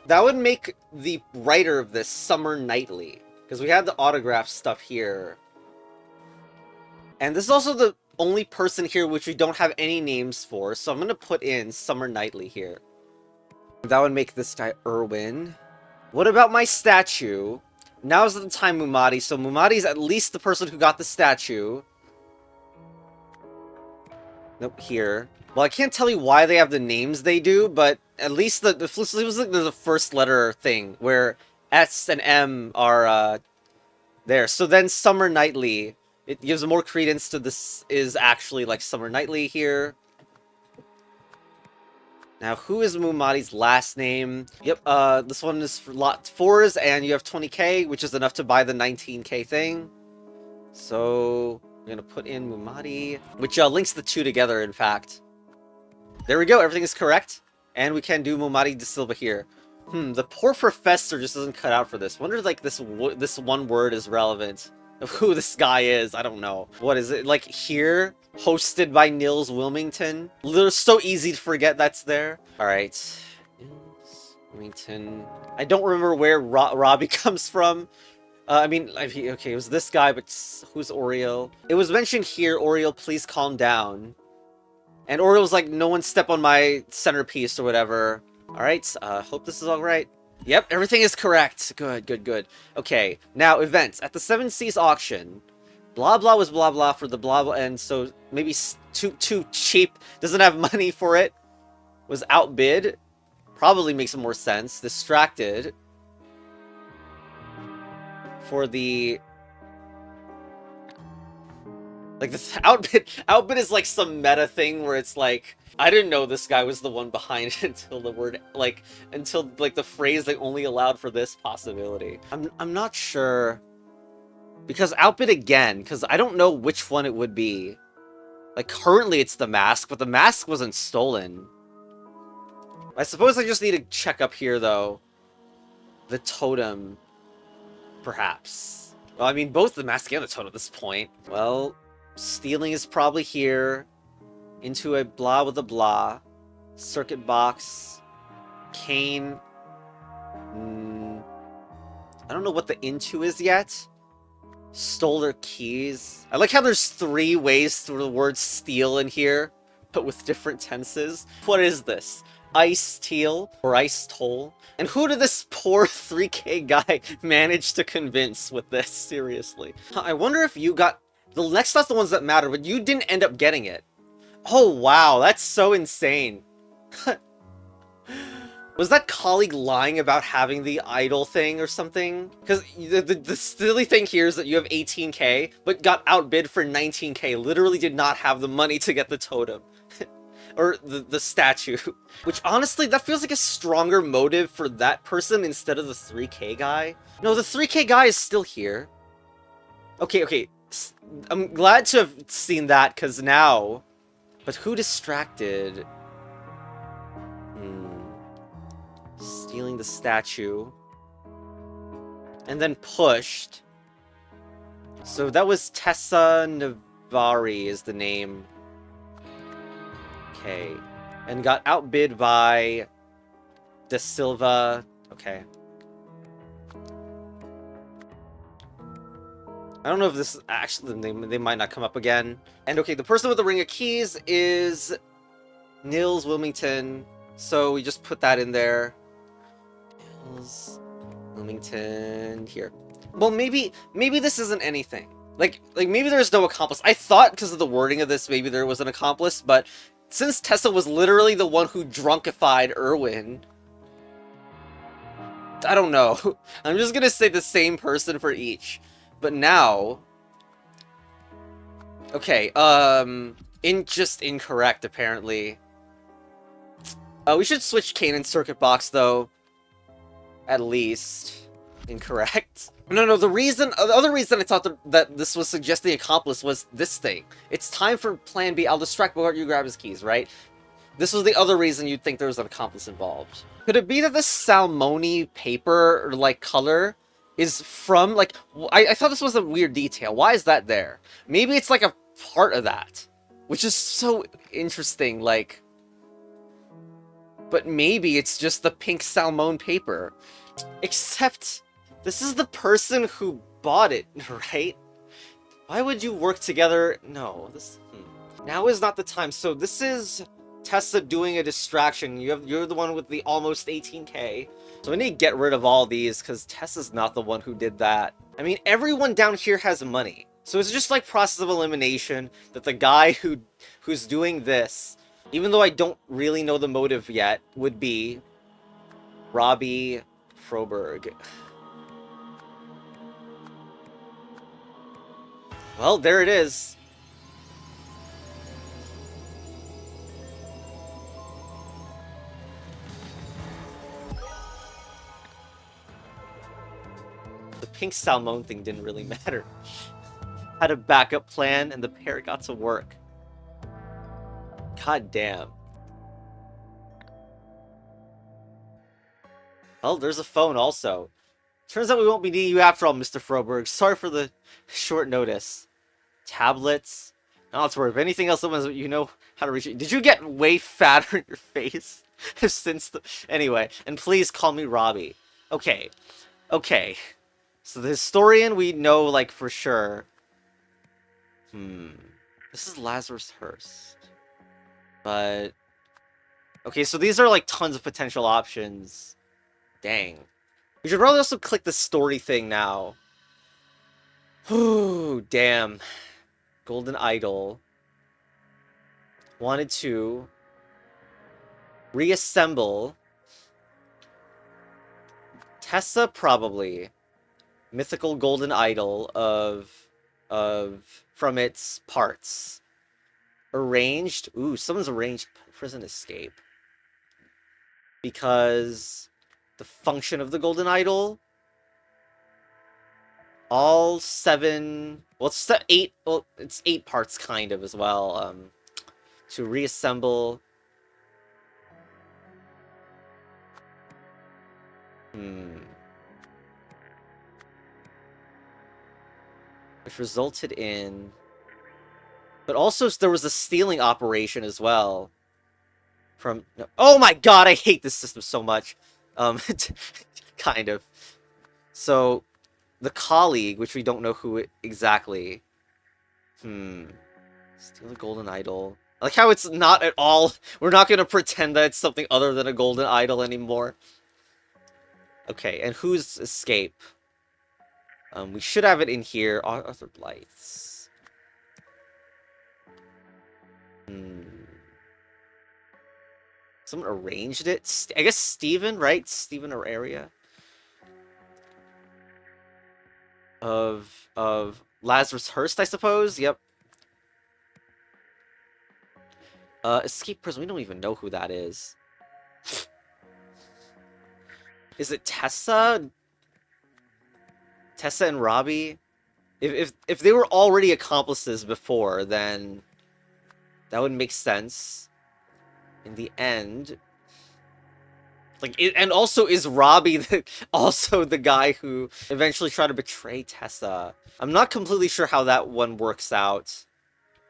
That would make the writer of this Summer Knightley. Because we had the autograph stuff here. And this is also the only person here which we don't have any names for. So I'm going to put in Summer Knightley here. That would make this guy Irwin. What about my statue? Now's the time, Mumati. So Mumati's at least the person who got the statue. Nope, here. Well, I can't tell you why they have the names they do, but at least it was like the first letter thing, where S and M are there. So then Summer Knightley, it gives more credence to this is actually like Summer Knightley here. Now, who is Mumati's last name? Yep, this one is for lot 4s, and you have 20k, which is enough to buy the 19k thing. So... I'm gonna put in Mumati, which links the two together, in fact. There we go, everything is correct. And we can do Mumati de Silva here. The poor professor just doesn't cut out for this. Wonder, like, this one word is relevant. Of who this guy is, I don't know. What is it, like, here? Hosted by Nils Wilmington? So easy to forget that's there. Alright. Nils Wilmington. I don't remember where Robbie comes from. I mean, okay, it was this guy, but who's Oriel? It was mentioned here, Oriel, please calm down. And Oriel's like, no one step on my centerpiece or whatever. Alright, hope this is alright. Yep, everything is correct. Good, good, good. Okay, now, events. At the 7 Seas auction, blah blah was blah blah for the blah blah, and so maybe too cheap, doesn't have money for it. Was outbid. Probably makes more sense. Distracted. For the... like, this outbid is like some meta thing where it's like, I didn't know this guy was the one behind it until the word, like, until, like, the phrase that only allowed for this possibility. I'm not sure. Because outbid again, because I don't know which one it would be. Like, currently it's the mask, but the mask wasn't stolen. I suppose I just need to check up here, though. The totem... perhaps. Well, I mean, both the mask and the totem at this point. Well, stealing is probably here. Into a blah with a blah. Circuit box. Cane. I don't know what the into is yet. Stole their keys. I like how there's 3 ways through the word steal in here, but with different tenses. What is this? Ice teal or ice toll? And who did this poor 3k guy manage to convince with this? Seriously. I wonder if you got... the next stuff's the ones that matter, but you didn't end up getting it. Oh, wow. That's so insane. Was that colleague lying about having the idol thing or something? Because the silly thing here is that you have 18k, but got outbid for 19k. Literally did not have the money to get the totem. Or the statue. Which, honestly, that feels like a stronger motive for that person instead of the 3k guy. No, the 3k guy is still here. Okay, okay. I'm glad to have seen that, because now... But who distracted? Hmm. Stealing the statue. And then pushed. So that was Tessa Navari is the name. Okay. And got outbid by De Silva. Okay. I don't know if this is actually... They might not come up again. And okay, the person with the ring of keys is Nils Wilmington. So we just put that in there. Nils Wilmington here. Well, maybe this isn't anything. Like maybe there's no accomplice. I thought because of the wording of this, maybe there was an accomplice, but since Tessa was literally the one who drunkified Irwin, I don't know. I'm just gonna say the same person for each. But now... Okay, just incorrect, apparently. We should switch Kanan's circuit box, though. At least. Incorrect. No, the other reason I thought that this was suggesting accomplice was this thing. It's time for plan B. I'll distract Bogart, you grab his keys, right? This was the other reason you'd think there was an accomplice involved. Could it be that this salmoni paper, or, like, color, is from, like... I thought this was a weird detail. Why is that there? Maybe it's, like, a part of that. Which is so interesting, like... But maybe it's just the pink salmon paper. Except, this is the person who bought it, right? Why would you work together? No, this... Now is not the time. So this is Tessa doing a distraction. You're the one with the almost 18k. So we need to get rid of all these, because Tessa's not the one who did that. I mean, everyone down here has money. So it's just like process of elimination that the guy who's doing this, even though I don't really know the motive yet, would be Robbie Froberg. Well, there it is. The pink salmon thing didn't really matter. Had a backup plan and the pair got to work. God damn. Well, there's a phone also. Turns out we won't be needing you after all, Mr. Froberg. Sorry for the short notice. Tablets. Not to worry. If anything else, you know how to reach it. Did you get way fatter in your face since the... Anyway, and please call me Robbie. Okay. Okay. So the historian we know, like, for sure. This is Lazarus Hearst. But... Okay, so these are, like, tons of potential options. Dang. We should probably also click the story thing now. Ooh, damn. Golden Idol. Wanted to reassemble Tessa, probably. Mythical Golden Idol from its parts. Arranged. Ooh, someone's arranged prison escape. Because the function of the Golden Idol, all 7, well, it's 8, well, it's 8 parts kind of as well, to reassemble. Which resulted in... But also there was a stealing operation as well. From... Oh my god, I hate this system so much. Kind of. So, the colleague, which we don't know who exactly. Steal a golden idol. I like how it's not at all... We're not gonna pretend that it's something other than a golden idol anymore. Okay, and whose escape? We should have it in here. Arthur Blythe's. Someone arranged it? I guess Steven, right? Steven or area? Of Lazarus Hearst, I suppose? Yep. Escape prison. We don't even know who that is. Is it Tessa? Tessa and Robbie? If they were already accomplices before, then that would make sense. In the end, like, and also is Robbie also the guy who eventually tried to betray Tessa? I'm not completely sure how that one works out.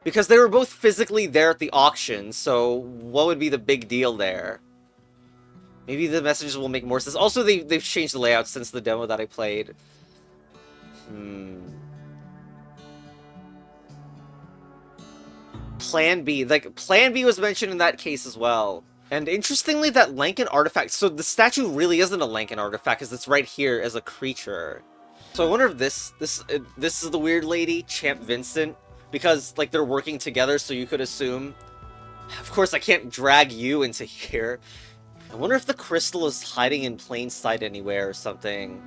Because they were both physically there at the auction, so what would be the big deal there? Maybe the messages will make more sense. Also, they've changed the layout since the demo that I played. Plan B. Like, Plan B was mentioned in that case as well. And interestingly, that Lankan artifact... So the statue really isn't a Lankan artifact, because it's right here as a creature. So I wonder if this is the weird lady, Champ Vincent, because, like, they're working together, so you could assume... Of course, I can't drag you into here. I wonder if the crystal is hiding in plain sight anywhere or something.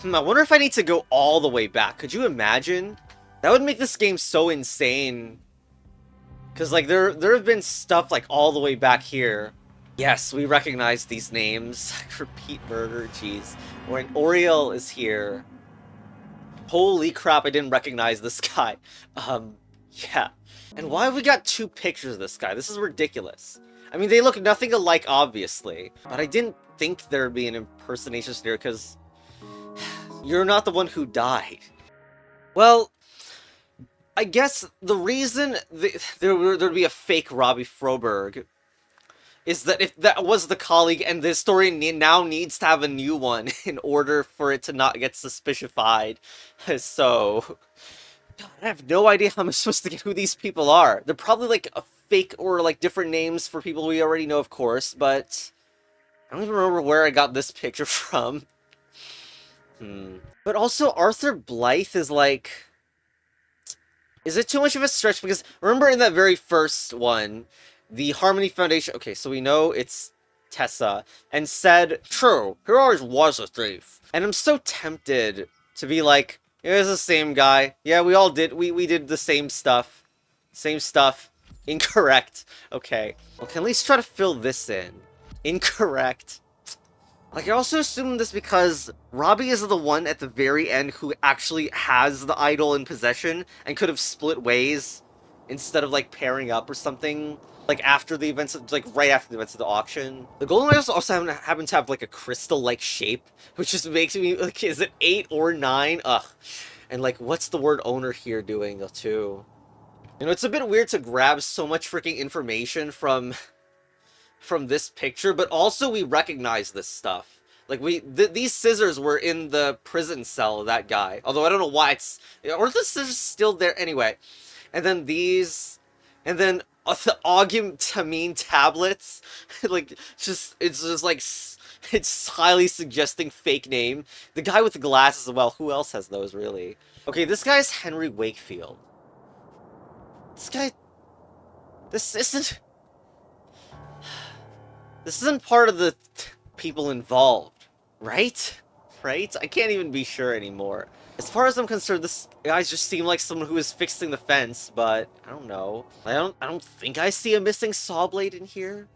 I wonder if I need to go all the way back. Could you imagine? That would make this game so insane. Because, like, there have been stuff, like, all the way back here. Yes, we recognize these names. Repeat murder, jeez. When Oriel is here. Holy crap, I didn't recognize this guy. Yeah. And why have we got two pictures of this guy? This is ridiculous. I mean, they look nothing alike, obviously. But I didn't think there'd be an impersonation here, because... You're not the one who died. Well... I guess the reason there'd be a fake Robbie Froberg is that if that was the colleague and this story now needs to have a new one in order for it to not get suspicified. So, God, I have no idea how I'm supposed to get who these people are. They're probably like a fake or like different names for people we already know, of course, but I don't even remember where I got this picture from. But also, Arthur Blythe is like... Is it too much of a stretch? Because remember in that very first one, the Harmony Foundation... Okay, so we know it's Tessa, and said, true, he always was a thief. And I'm so tempted to be like, yeah, it's the same guy. Yeah, we all did. We did the same stuff. Same stuff. Incorrect. Okay. Well, can at least try to fill this in. Incorrect. Like, I also assume this because Robbie is the one at the very end who actually has the idol in possession and could have split ways instead of, like, pairing up or something. Like, after the events, like, right after the events of the auction. The golden idols also happen to have, like, a crystal-like shape, which just makes me, like, is it 8 or 9? Ugh. And, like, what's the word owner here doing, too? You know, it's a bit weird to grab so much freaking information from this picture, but also we recognize this stuff. Like, these scissors were in the prison cell of that guy. Although I don't know why it's... Or the scissors still there? Anyway. And then these... And then the Augmentamine tablets. Like, it's just like... It's highly suggesting fake name. The guy with the glasses as well. Who else has those, really? Okay, this guy's Henry Wakefield. This guy... This isn't... This isn't part of the people involved, right? Right? I can't even be sure anymore. As far as I'm concerned, this guy just seemed like someone who was fixing the fence, but I don't know. I don't think I see a missing saw blade in here.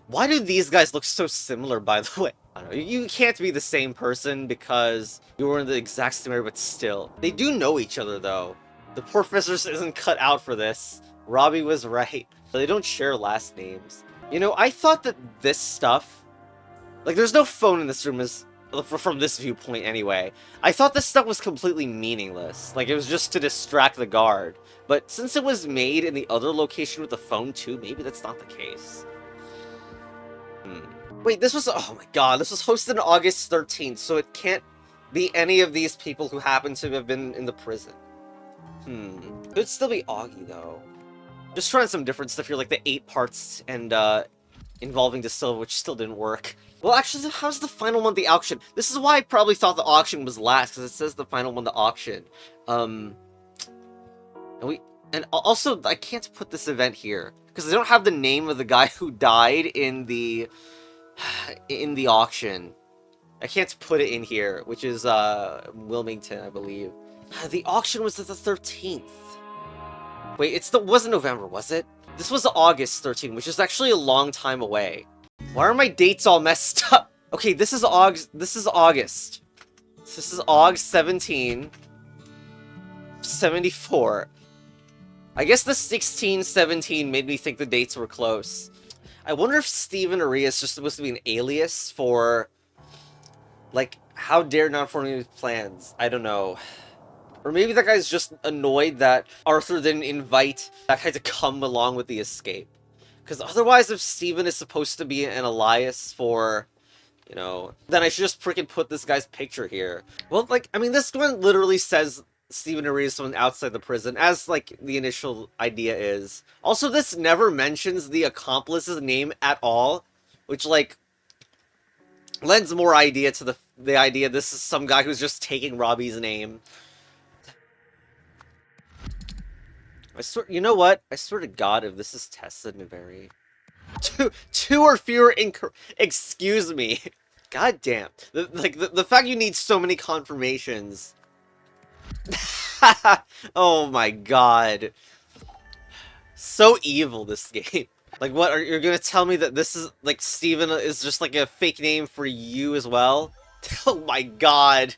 Why do these guys look so similar, by the way? I don't know. You can't be the same person because you were in the exact same area, but still. They do know each other, though. The professor isn't cut out for this. Robbie was right. But they don't share last names. You know, I thought that this stuff... Like, there's no phone in this room from this viewpoint anyway. I thought this stuff was completely meaningless. Like, it was just to distract the guard. But since it was made in the other location with the phone too, maybe that's not the case. Wait, this was... Oh my god, this was hosted on August 13th, so it can't be any of these people who happen to have been in the prison. Could still be Augie, though. Just trying some different stuff here, like the 8 parts and involving De Silva, which still didn't work. Well, actually, how's the final one, the auction? This is why I probably thought the auction was last, because it says the final one, the auction. And also, I can't put this event here, because I don't have the name of the guy who died in the auction. I can't put it in here, which is Wilmington, I believe. The auction was at the 13th. Wait, wasn't November, was it? This was August 13th, which is actually a long time away. Why are my dates all messed up? Okay, this is August. This is August 17. 74. I guess the 1617 made me think the dates were close. I wonder if Stephen Aria is just supposed to be an alias for, like, how dare not formulate his plans? I don't know. Or maybe that guy's just annoyed that Arthur didn't invite that guy to come along with the escape. Because otherwise, if Stephen is supposed to be an alias for, you know, then I should just freaking put this guy's picture here. Well, like, I mean, this one literally says Stephen Aria is someone outside the prison, as, like, the initial idea is. Also, this never mentions the accomplice's name at all, which, like, lends more idea to the idea this is some guy who's just taking Robbie's name. I swear, you know what? I swear to God, if this is Tessa Niveri. Two or fewer excuse me. God damn. The fact you need so many confirmations. Oh my god. So evil, this game. Like, what, you're gonna tell me that this is, like, Steven is just, like, a fake name for you as well? Oh my god.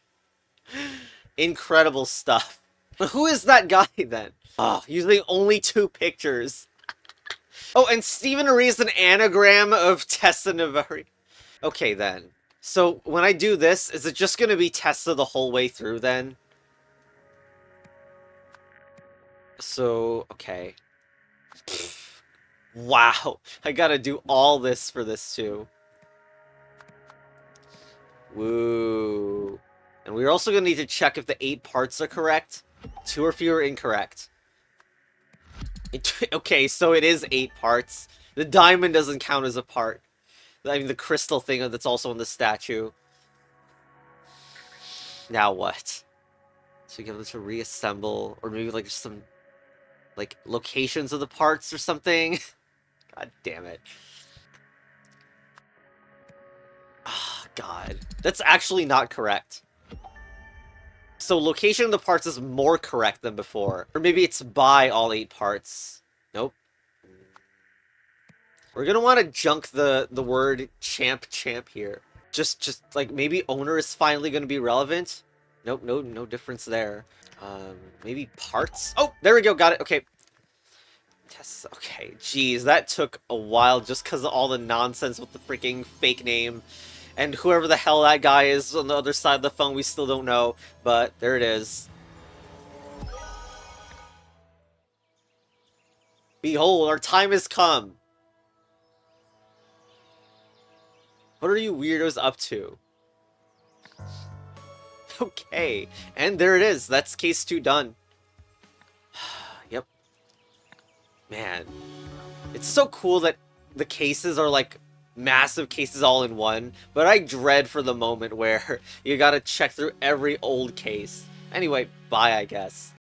Incredible stuff. Who is that guy, then? Oh, using only 2 pictures. Oh, and Stephen Aria is an anagram of Tessa Navari. Okay, then. So, when I do this, is it just gonna be Tessa the whole way through, then? So, okay. Wow. I gotta do all this for this, too. Woo. And we're also gonna need to check if the 8 parts are correct. 2 or fewer incorrect. Okay, so it is 8 parts. The diamond doesn't count as a part. I mean, the crystal thing that's also in the statue. Now what? So you get them to reassemble, or maybe, like, just some, like, locations of the parts or something? God damn it. Oh, God. That's actually not correct. So location of the parts is more correct than before. Or maybe it's by all 8 parts. Nope. We're gonna want to junk the word champ here. Just like, maybe owner is finally gonna be relevant. Nope, no difference there. Maybe parts? Oh, there we go, got it, okay. Yes, okay, jeez, that took a while just because of all the nonsense with the freaking fake name. And whoever the hell that guy is on the other side of the phone, we still don't know. But there it is. Behold, our time has come. What are you weirdos up to? Okay, and there it is. That's case 2 done. Yep. Man. It's so cool that the cases are like massive cases all in one, but I dread for the moment where you gotta check through every old case. Anyway, bye, I guess.